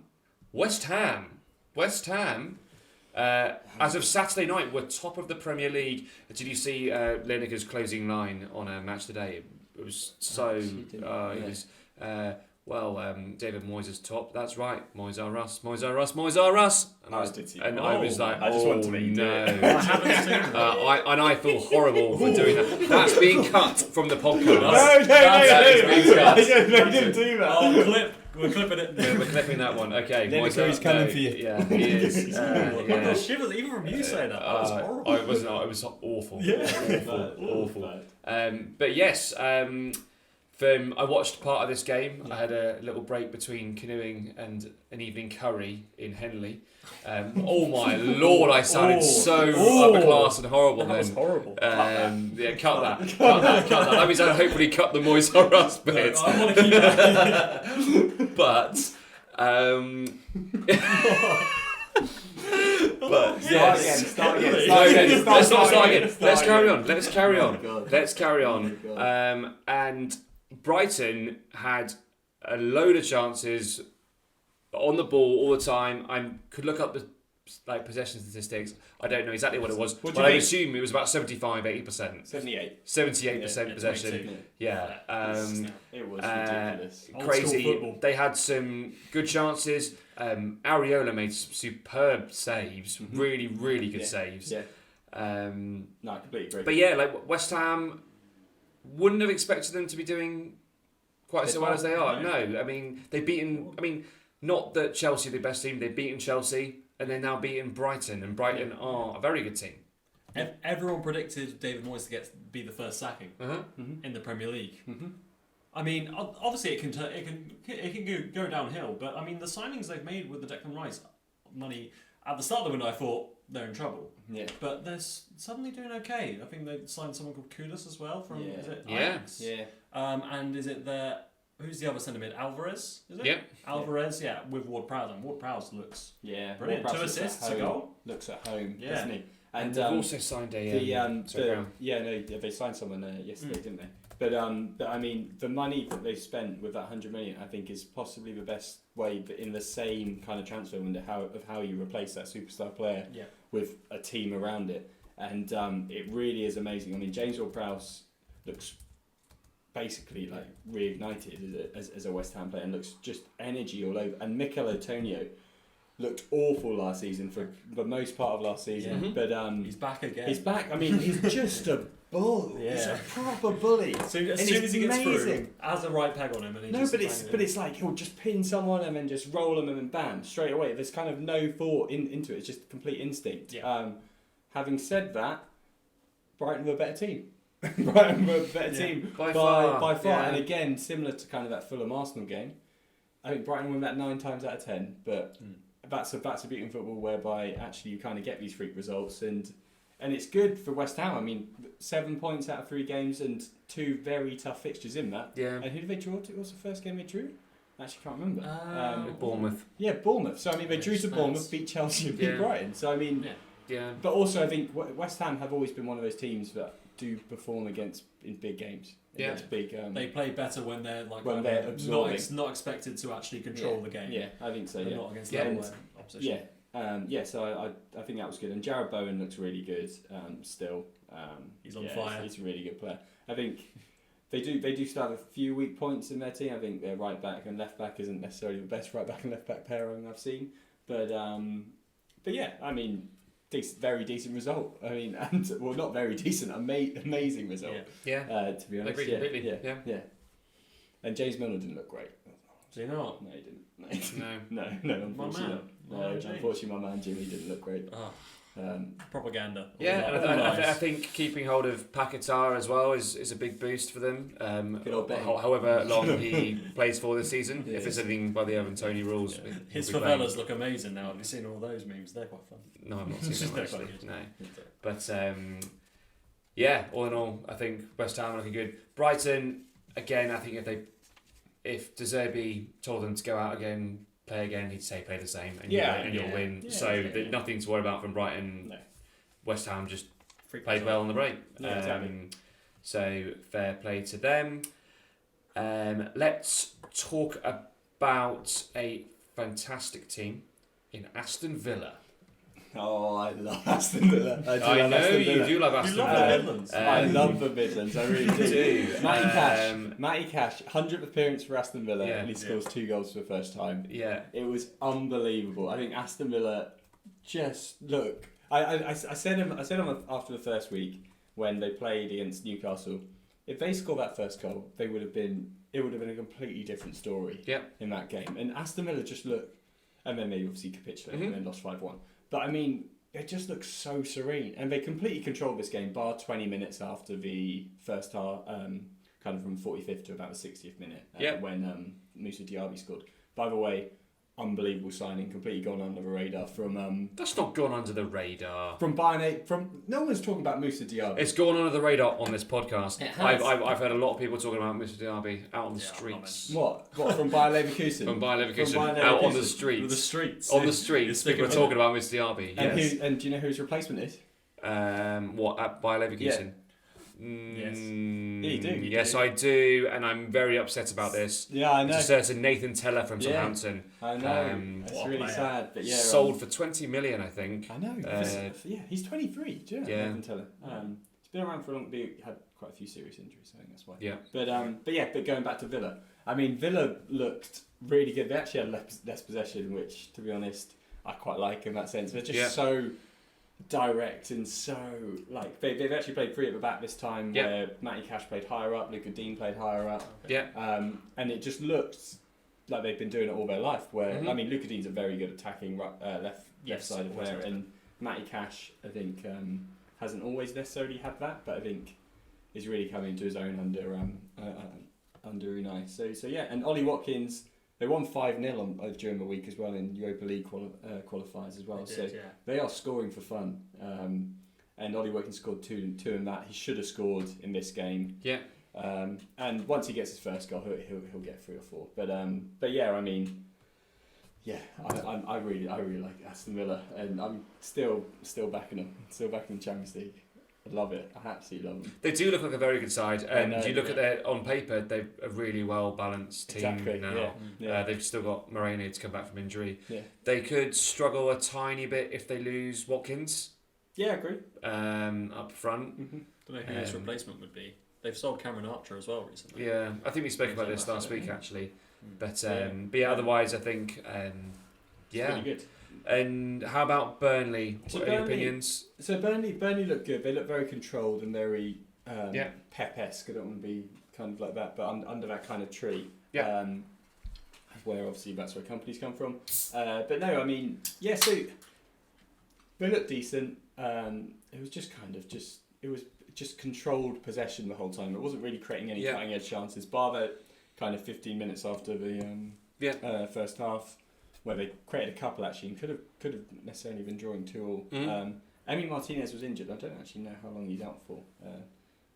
West Ham. As of Saturday night, were top of the Premier League. Did you see Lineker's closing line on a match today? It was so... David Moyes is top. That's right. Moyes R Us. And I was like, I just want to make no. I haven't seen that. And I feel horrible for doing that. That's being cut from the podcast. No. I didn't do that. Oh, we're clipping it. Yeah, we're clipping that one. Okay. Lineker is coming for you. Yeah, he is. I got shivers even from you saying that. That was horrible. It was awful. Yeah. Awful. But yes, I watched part of this game. I had a little break between canoeing and an evening curry in Henley. Oh my lord, I sounded so upper class and horrible. That was horrible. Cut that. That means I'll hopefully cut the Moyes R Us bit. No, I want to keep that. But Start again. Let's not start again. Let's carry on. And Brighton had a load of chances on the ball all the time. I could look up the possession statistics. I don't know exactly what it was, but I assume it was about 75-80%. 78% possession. Yeah. It was ridiculous. Crazy. They had some good chances. Areola made some superb saves. Really, really good saves. Yeah. No, I completely agree. But yeah, West Ham wouldn't have expected them to be doing quite so well as they are. No, I mean they've beaten. I mean, not that Chelsea are the best team. They've beaten Chelsea. and they're now beating Brighton, and Brighton are a very good team. Everyone predicted David Moyes to be the first sacking in the Premier League. I mean, obviously it can go downhill, but I mean the signings they've made with the Declan Rice money at the start of the window, I thought they're in trouble. Yeah. But they're suddenly doing okay. I think they signed someone called Kudus as well from is it Ajax? Yeah. And is it who's the other centre mid? Alvarez, is it? Yep. Alvarez, with Ward-Prowse, and Ward-Prowse looks brilliant. Ward-Prowse 2 assists, a goal. Looks at home, doesn't he? And they've also signed they signed someone yesterday, didn't they? But I mean, the money that they've spent with that 100 million, I think, is possibly the best way, but in the same kind of transfer window, how you replace that superstar player with a team around it, and it really is amazing. I mean, James Ward-Prowse looks basically like reignited as a West Ham player, and looks just energy all over. And Mikel Antonio looked awful last season for the most part of last season, but he's back again. He's back. I mean, he's just a bull. Yeah. He's a proper bully. So as soon as he gets through, has a right peg on him, and it's like he'll just pin someone and then just roll them and then bam, straight away. There's kind of no thought into it. It's just complete instinct. Yeah. Having said that, Brighton were a better team. Brighton were a better team by far. Yeah. And again, similar to kind of that Fulham Arsenal game, I think Brighton won that 9 times out of 10. But that's a beauty in football whereby actually you kind of get these freak results, and it's good for West Ham. I mean, 7 points out of 3 games and 2 very tough fixtures in that. Yeah. And who did they draw to? What was the first game they drew? I actually can't remember. Bournemouth. Yeah, Bournemouth. So I mean, they drew to Bournemouth, beat Chelsea, and beat Brighton. So I mean, But also, I think West Ham have always been one of those teams that do perform in big games. Against big. They play better when they're absorbing. not expected to actually control the game. Yeah, I think so. They're not against the opposition. So I think that was good. And Jarrod Bowen looks really good still. He's on fire. He's a really good player. I think they do still have a few weak points in their team. I think their right back and left back isn't necessarily the best right back and left back pairing I've seen. But yeah, I mean, very decent result. I mean, not very decent, amazing result. Yeah. To be honest, completely. Yeah. And James Milner didn't look great. Did he not? No, he didn't. No, unfortunately not. Unfortunately, my man Jimmy didn't look great. Propaganda. Yeah, and I think keeping hold of Paquetá as well is a big boost for them. However long he plays for this season, if there's anything by the Evan Toney rules. His favelas look amazing now. Have you seen all those memes? They're quite fun. No, I've not seen them actually. No. But all in all, I think West Ham are looking good. Brighton, again, I think if De Zerbi told them to go out again, play again, he'd say play the same and you'll win. Nothing to worry about from Brighton. No. West Ham just played well on the break. Exactly. So fair play to them. Let's talk about a fantastic team in Aston Villa. Oh, I love Aston Villa. I know you do love Aston Villa. The Midlands. I love the Midlands. I really do. Matty Cash, 100th appearance for Aston Villa, and he scores 2 goals for the first time. Yeah, it was unbelievable. I think Aston Villa just look. I said him after the first week when they played against Newcastle. If they scored that first goal, it would have been a completely different story. In that game, and Aston Villa just looked, and then they obviously capitulated and then lost 5-1. But I mean, they just look so serene, and they completely controlled this game, bar 20 minutes after the first half, kind of from 45th to about the 60th minute, when Moussa Diaby scored. By the way, unbelievable signing, completely gone under the radar from. That's not gone under the radar. From Bayern. No one's talking about Moussa Diaby. It's gone under the radar on this podcast. It has. I've heard a lot of people talking about Moussa Diaby out on the streets. What from Bayer Leverkusen? From Bayer Leverkusen out on the streets. On the streets, people are talking about Moussa Diaby. And do you know who his replacement is? At Bayer Leverkusen? Yes. You do. Yes, I do, and I'm very upset about this. Yeah, I know. It's a certain Nathan Teller from Southampton. I know. It's really sad, but sold for 20 million, I think. I know. He's 23. Do you know Nathan Teller? He's been around for a long. Had quite a few serious injuries, I think that's why. Yeah. But going back to Villa, I mean, Villa looked really good. They actually had less possession, which, to be honest, I quite like in that sense. They're just so direct and so they've actually played 3 at the back this time, where Matty Cash played higher up, Luca Dean played higher up, and it just looked like they've been doing it all their life. Where I mean, Luca Dean's a very good attacking left-sided player. And Matty Cash, I think, hasn't always necessarily had that, but I think is really coming to his own under Unai. So yeah, and Ollie Watkins, they won 5-0 during the week as well in Europa League qualifiers as well. They are scoring for fun. And Ollie Watkins scored two in that. He should have scored in this game. Yeah. And once he gets his first goal, he'll get 3 or 4. But yeah, I mean, yeah, I really like Aston Villa, and I'm still backing them. Still backing the Champions League. I love it. I absolutely love them. They do look like a very good side, and you look at their on paper, they're a really well balanced team now. Yeah. They've still got Moreno to come back from injury. Yeah. They could struggle a tiny bit if they lose Watkins. Yeah, I agree. Up front. Mm-hmm. Don't know who his replacement would be. They've sold Cameron Archer as well recently. Yeah, I think we spoke about this last week actually. But yeah, otherwise I think it's really good. And how about Burnley? So what are your opinions? So Burnley look good. They look very controlled and very Pep-esque. I don't want to be kind of like that, but under that kind of tree. Yeah. Where obviously that's where companies come from. But no, I mean, yeah. So they look decent. It was just controlled possession the whole time. It wasn't really creating any cutting edge chances, bar that kind of 15 minutes after the first half, where they created a couple actually and could have necessarily been drawing 2-2. Emi Martinez was injured. I don't actually know how long he's out for,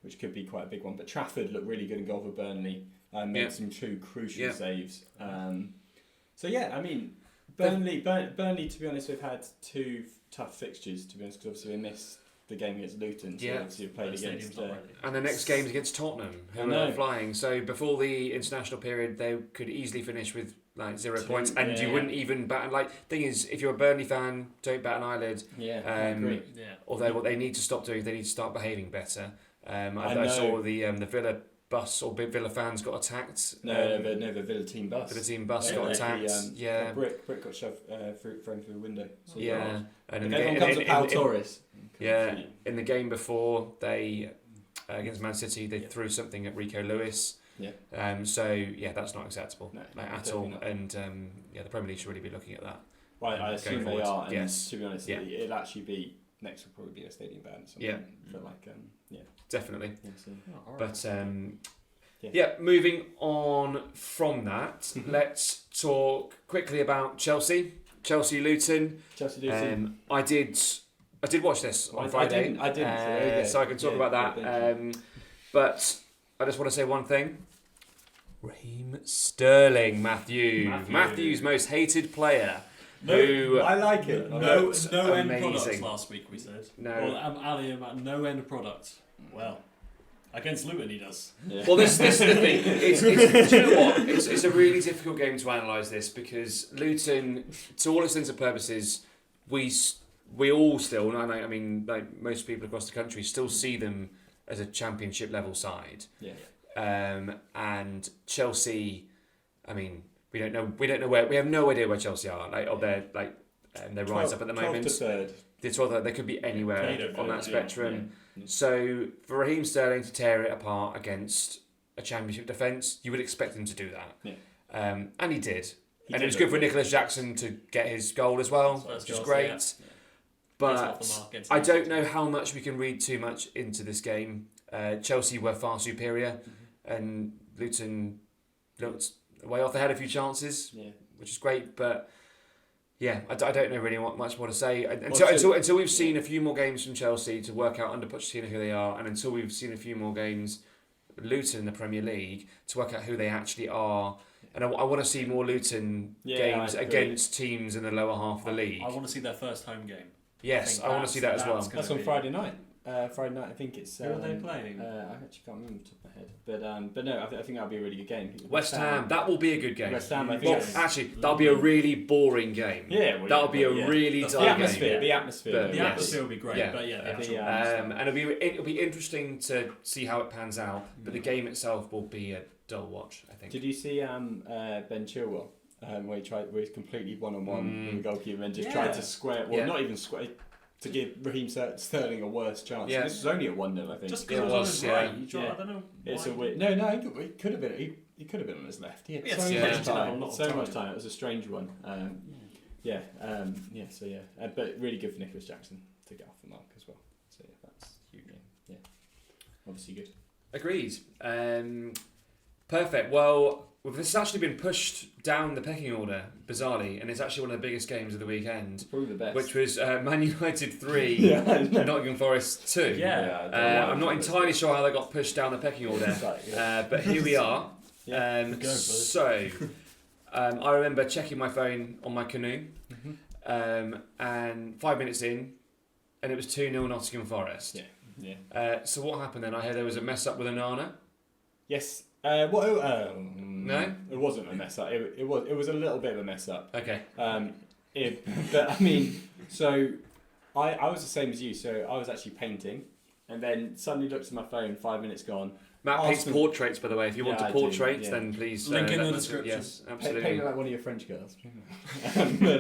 which could be quite a big one. But Trafford looked really good in goal for Burnley. Made some two crucial saves. So yeah, I mean, Burnley. To be honest, they've had 2 tough fixtures. To be honest, because obviously they missed the game against Luton. So obviously they played against. And the next game's against Tottenham, who are flying. So before the international period, they could easily finish with like 0 points, and you wouldn't even bat. Like, thing is, if you're a Burnley fan, don't bat an eyelid. Yeah, I agree. Although what they need to stop doing, they need to start behaving better. I saw the Villa bus or big Villa fans got attacked. No, the Villa team bus. The team bus got attacked. A brick got shoved thrown through the window. So and everyone comes to Pau Torres. In the game before they against Man City, they threw something at Rico Lewis. Yeah. So that's not acceptable at all. Not. And the Premier League should really be looking at that. Well, I assume they are. And yes. To be honest, it'll actually be next. Will probably be a stadium ban. For definitely. Yeah, so. But moving on from that, let's talk quickly about Chelsea. Luton. I did watch this on Friday. I didn't. So I can talk about that. But I just want to say one thing. Raheem Sterling, Matthew's most hated player. I like it. No end product last week, we said. No. Well, Ali about no end product. Well, against Luton he does. Yeah. Well, this is the thing. Do you know what? It's a really difficult game to analyse this because Luton, to all intents and purposes, we all still, I mean, like most people across the country, still see them as a championship level side. Yeah. And Chelsea, I mean, we don't know where. We have no idea where Chelsea are. They're rise up at the moment. 12th to 3rd. It's rather they could be anywhere on that spectrum. Yeah. So for Raheem Sterling to tear it apart against a championship defence, you would expect him to do that. Yeah. And he did. It was good for Nicholas Jackson to get his goal as well, which was great. Yeah. But I don't know how much we can read too much into this game. Chelsea were far superior, and Luton looked way off. They had a few chances, which is great, but I don't know really much more to say until we've seen a few more games from Chelsea to work out under Pochettino who they are, and until we've seen a few more games Luton in the Premier League to work out who they actually are. And I want to see more Luton games against teams in the lower half of the league. I want to see their first home game. Yes, I want to see that as well. That's on Friday night. Friday night, I think it's. Who are they playing? I actually can't remember off the top of my head, but no, I think that'll be a really good game. West Ham, that will be a good game. West Ham, I think. Well, actually, that'll be a really boring game. Yeah, that'll be a really dull game. The atmosphere will be great. But and it'll be interesting to see how it pans out. But the game itself will be a dull watch, I think. Did you see Ben Chilwell? Where he's completely one-on-one with the goalkeeper and just tried to square. Well, not even square. To give Raheem Sterling a worse chance. Yeah. This was only at 1-0, I think. Just because it was right. I don't know. It's a weird. No, he could have been. He could have been on his left. He had so much time. It was a strange one. But really good for Nicholas Jackson to get off the mark as well. So yeah, that's huge. Yeah, obviously good. Agreed. Perfect. Well, this has actually been pushed down the pecking order, bizarrely, and it's actually one of the biggest games of the weekend. Probably the best. Which was Man United 3, Nottingham Forest 2. Yeah. I'm not entirely sure how they got pushed down the pecking order, but here we are. I remember checking my phone on my canoe, and 5 minutes in, and it was 2-0 Nottingham Forest. Yeah. So what happened then? I heard there was a mess up with Onana. Yes. No, it wasn't a mess up. It was a little bit of a mess up. Okay. But I mean, so I was the same as you. So I was actually painting, and then suddenly looked at my phone. 5 minutes gone. Matt paints portraits, by the way. If you want to portrait, then please link in the description. Yes, absolutely. Paint like one of your French girls. But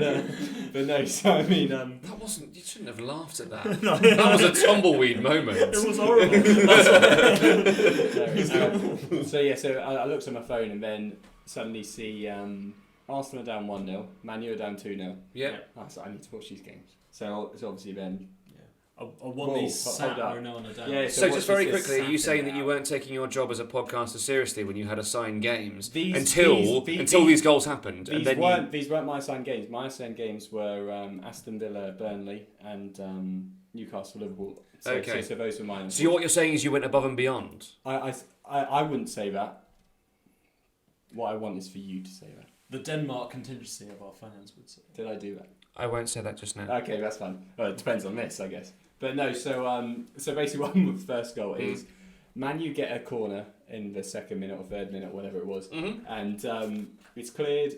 no. So I mean, that wasn't. You shouldn't have laughed at that. That was a tumbleweed moment. It was horrible. So I looked at my phone and then suddenly see Arsenal are down 1-0, Man U are down 2-0. Yeah. So I need to watch these games. So it's obviously then. I want these sat Onana down. Yeah, so just very quickly, are you saying that you weren't taking your job as a podcaster seriously when you had assigned games until these goals happened? These weren't my assigned games. My assigned games were Aston Villa, Burnley, and Newcastle, Liverpool. So those were mine. So what you're saying is you went above and beyond? I wouldn't say that. What I want is for you to say that. The Denmark contingency of our fans would say. Did I do that? I won't say that just now. Okay, that's fine. Well, it depends on this, I guess. But no, so basically what happened with the first goal is Man U get a corner in the second minute or third minute, whatever it was, and it's cleared.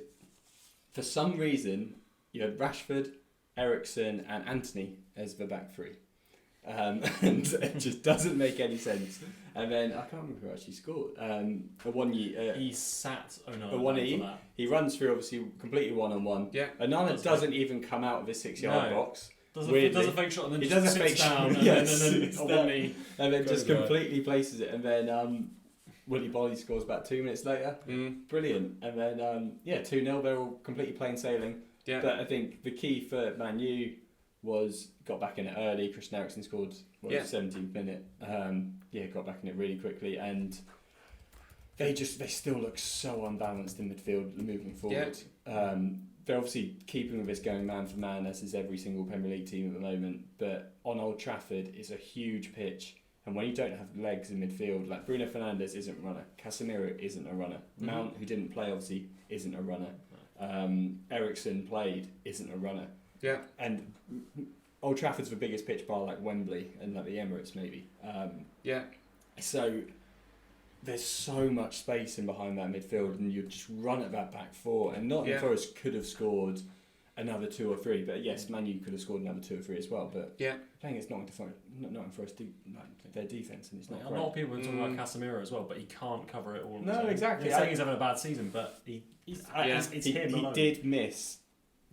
For some reason, you had Rashford, Eriksen and Anthony as the back three. And it just doesn't make any sense. And then, I can't remember who actually scored. He sat Onana a 1-E. He runs through, obviously, completely one-on-one. Yeah. Onana doesn't even come out of his 6-yard box. Does a fake shot and then just sits down and then just completely places it. And then Willy Bolly scores about 2 minutes later. Brilliant. And then 2-0. They're all completely plain sailing. Yeah. But I think the key for Man U was got back in it early. Christian Eriksen scored 17th minute. Got back in it really quickly, and they still look so unbalanced in midfield moving forward. They're obviously keeping with this going man for man, as is every single Premier League team at the moment. But on Old Trafford is a huge pitch, and when you don't have legs in midfield, like Bruno Fernandes isn't a runner, Casemiro isn't a runner, Mount, who didn't play obviously, isn't a runner, Eriksen played, isn't a runner. Yeah. And Old Trafford's the biggest pitch bar like Wembley and like the Emirates maybe. So there's so much space in behind that midfield, and you just run at that back four. And Nottingham Forest could have scored another 2 or 3, but yes, Man U could have scored another 2 or 3 as well. But playing against Nottingham Forest, their defence, and it's not. A lot of people are talking about Casemiro as well, but he can't cover it all. No, exactly. He's saying he's having a bad season, but it's him. He did miss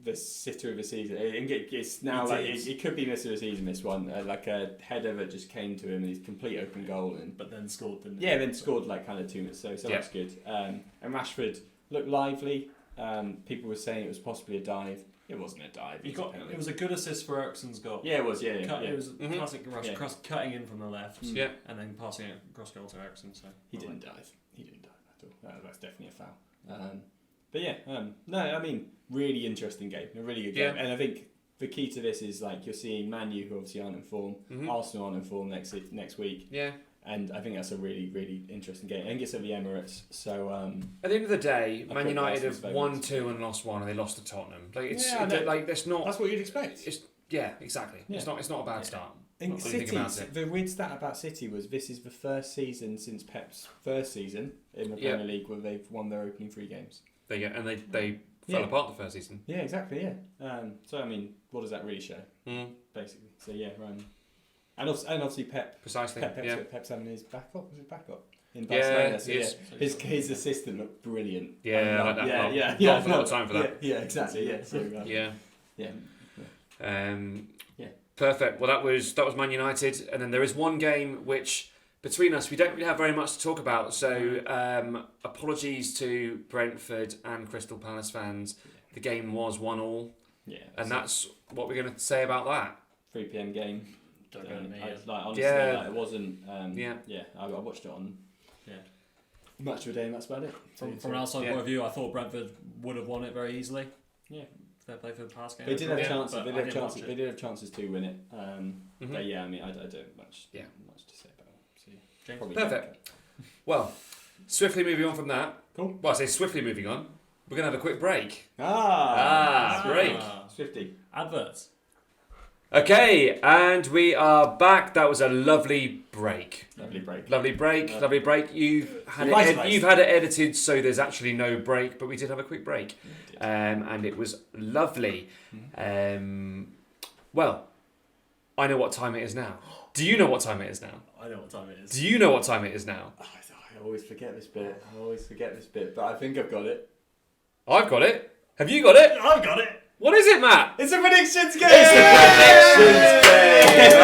the sitter of the season. It's now it could be miss of the season. This one, like a header that just came to him and he's complete open goal, but then scored. Then scored like kind of 2 minutes. So that's good. And Rashford looked lively. People were saying it was possibly a dive. It wasn't a dive. It was a good assist for Eriksen's goal. Yeah, it was. Yeah, It was a classic rush, cutting in from the left. Yeah, and then passing it across goal to Eriksen. So he didn't dive. He didn't dive at all. That's definitely a foul. No, I mean, really interesting game, a really good game, and I think the key to this is like you're seeing Man U, who obviously aren't in form, Arsenal aren't in form next week, and I think that's a really, really interesting game. I think it's at the Emirates, so at the end of the day, Man United have won 2 and lost 1, and they lost to Tottenham. That's not. That's what you'd expect. Exactly. Yeah. It's not a bad start. In City, the weird stat about City was this is the first season since Pep's first season in the Premier League where they've won their opening 3 games. They fell apart the first season. Yeah, exactly. Yeah. So I mean, what does that really show? Basically. So and obviously Pep. Precisely. Pep's having his backup. Was it backup in Barcelona? His assistant looked brilliant. Yeah, I like that. Yeah. Half a lot of time for that. Yeah, exactly. Yeah. So, Perfect. Well, that was Man United, and then there is one game which, between us, we don't really have very much to talk about. So apologies to Brentford and Crystal Palace fans. The game was 1-1. Yeah. And that's what we're going to say about that. 3 p.m. game. Don't go to me. Honestly, it wasn't. I watched it on. Yeah. Match of the day, and that's about it. From an outside point of view, I thought Brentford would have won it very easily. Yeah. Fair play for the past game. They did have chances. They did have chances to win it. But yeah, I mean, I don't have much to say about it. So, James? Perfect. Well, swiftly moving on from that. Cool. Well, I say swiftly moving on. We're going to have a quick break. Break. Swifty. Adverts. Okay, and we are back. That was a lovely break. Lovely break. Lovely break. You've had it edited, so there's actually no break, but we did have a quick break, and it was lovely. Well, I know what time it is now. Do you know what time it is now? I know what time it is. Do you know what time it is now? I always forget this bit. But I think I've got it. I've got it. Have you got it? I've got it. What is it, Matt? It's a predictions game! It's a predictions game!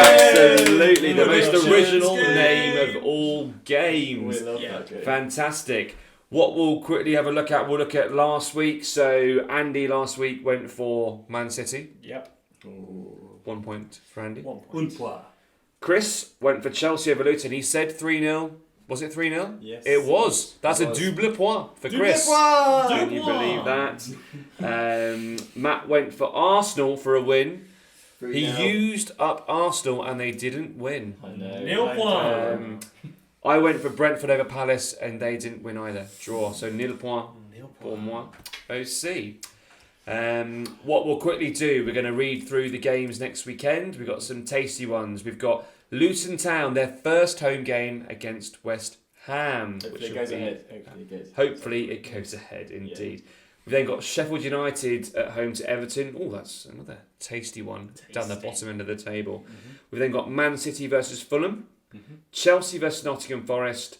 Absolutely, the most original name of all games. We love that game. Fantastic. What we'll quickly have a look at, we'll look at last week. So, Andy last week went for Man City. Yep. Ooh. 1 point for Andy. 1 point. Chris went for Chelsea over Luton. He said 3-0. Was it 3-0? Yes. It was. That's a double point for Chris. Can you believe that? Matt went for Arsenal for a win. He used up Arsenal and they didn't win. I know. Nil point. I went for Brentford over Palace and they didn't win either. Draw. So nil point pour moi. OC. What we'll quickly do, we're going to read through the games next weekend. We've got some tasty ones. We've got Luton Town, their first home game against West Ham. Hopefully it goes ahead. Hopefully it goes ahead, indeed. Yeah. We've then got Sheffield United at home to Everton. Oh, that's another tasty one down the bottom end of the table. Mm-hmm. We've then got Man City versus Fulham, Chelsea versus Nottingham Forest,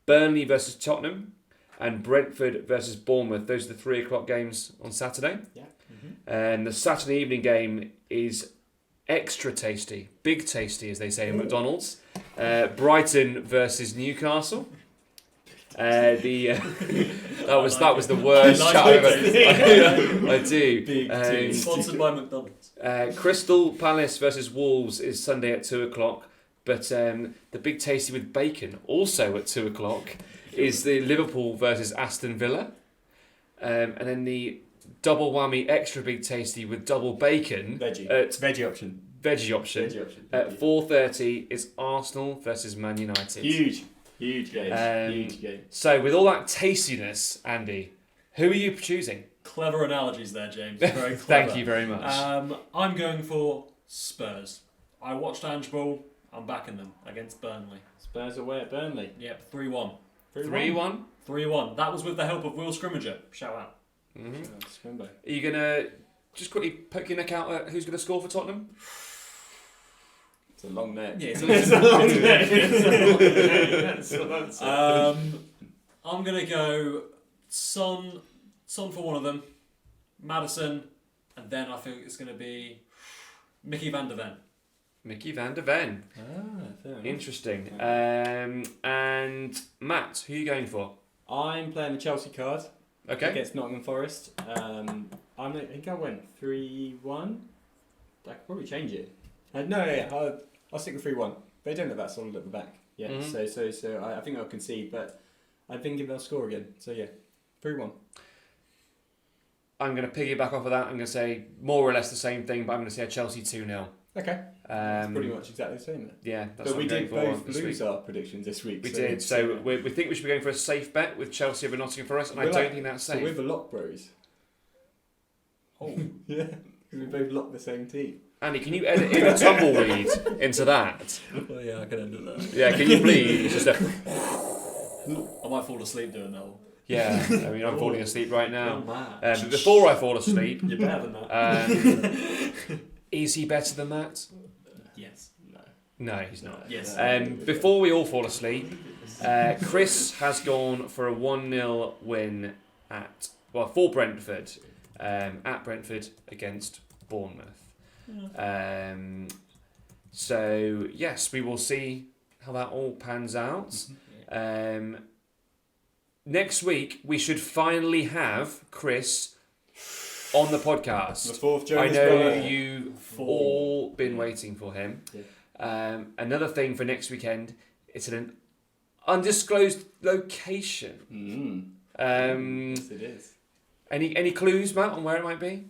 Burnley versus Tottenham, and Brentford versus Bournemouth. Those are the 3 o'clock games on Saturday. Yeah. And the Saturday evening game is extra tasty, big tasty as they say in McDonald's. Brighton versus Newcastle. That was the worst chat I've ever. I do. Big sponsored by McDonald's. Crystal Palace versus Wolves is Sunday at 2 o'clock. But the big tasty with bacon also at 2 o'clock is the Liverpool versus Aston Villa. And then the double whammy extra big tasty with double bacon. Veggie option. At 4:30 is Arsenal versus Man United. Huge game. So with all that tastiness, Andy, who are you choosing? Clever analogies there, James. Very clever. Thank you very much. I'm going for Spurs. I watched Ange Ball. I'm backing them against Burnley. Spurs away at Burnley. Yep, 3-1. 3-1? 3-1. That was with the help of Will Scrimmager. Shout out. Are you going to just quickly poke your neck out at who's going to score for Tottenham? It's a long neck. Yeah, it's a long neck. I'm going to go Son for one of them, Maddison, and then I think it's going to be Mickey van der Ven. Mickey van der Ven. Fair enough. Interesting. And Matt, who are you going for? I'm playing the Chelsea card. Okay. Against Nottingham Forest. I think I went 3-1. I could probably change it. I'll stick with 3-1. They don't have that solid at the back. Yeah. Mm-hmm. So I think I'll concede, but I think they'll score again. So yeah, 3-1. I'm going to piggyback off of that. I'm going to say more or less the same thing, but I'm going to say a Chelsea 2-0. Okay. It's pretty much exactly the same. Yeah, that's but what we I'm did going both for lose our predictions this week. We did. So we think we should be going for a safe bet with Chelsea over Nottingham Forest, and I don't think that's safe. So we're the lock bros. Oh. Yeah, because we both locked the same team. Andy, can you edit in a tumbleweed into that? Oh yeah, I can end that. Yeah, can you please? Just I might fall asleep doing that one. Yeah, I mean, I'm falling asleep right now. But before I fall asleep... You're better than that. Is he better than that? Yes. No, he's not. Yes. Before we all fall asleep, Chris has gone for a 1-0 win for Brentford, at Brentford against Bournemouth. So, yes, we will see how that all pans out. Next week, we should finally have Chris on the podcast. The fourth I Jonas know brother. you've all been waiting for him. Yeah. Another thing for next weekend, it's in an undisclosed location. Yes, it is. Any clues, Matt, on where it might be?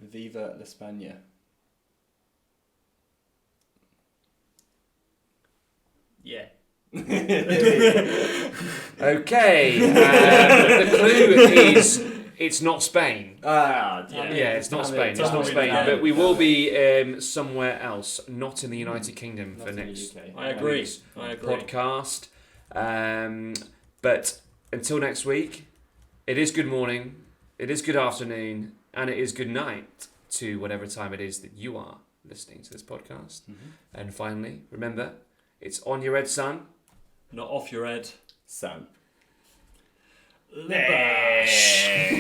Viva La España. Yeah. Okay. The clue is it's not Spain. Yeah, it's not Spain. It's Damn not it. Spain. Damn But it. we will be somewhere else, not in the United Kingdom Not for in the next UK. I agree. week's I agree. podcast. But until next week, it is good morning, it is good afternoon, and it is good night to whatever time it is that you are listening to this podcast. And finally, remember, it's on your head, son. Not off your head. Sam. Lebash.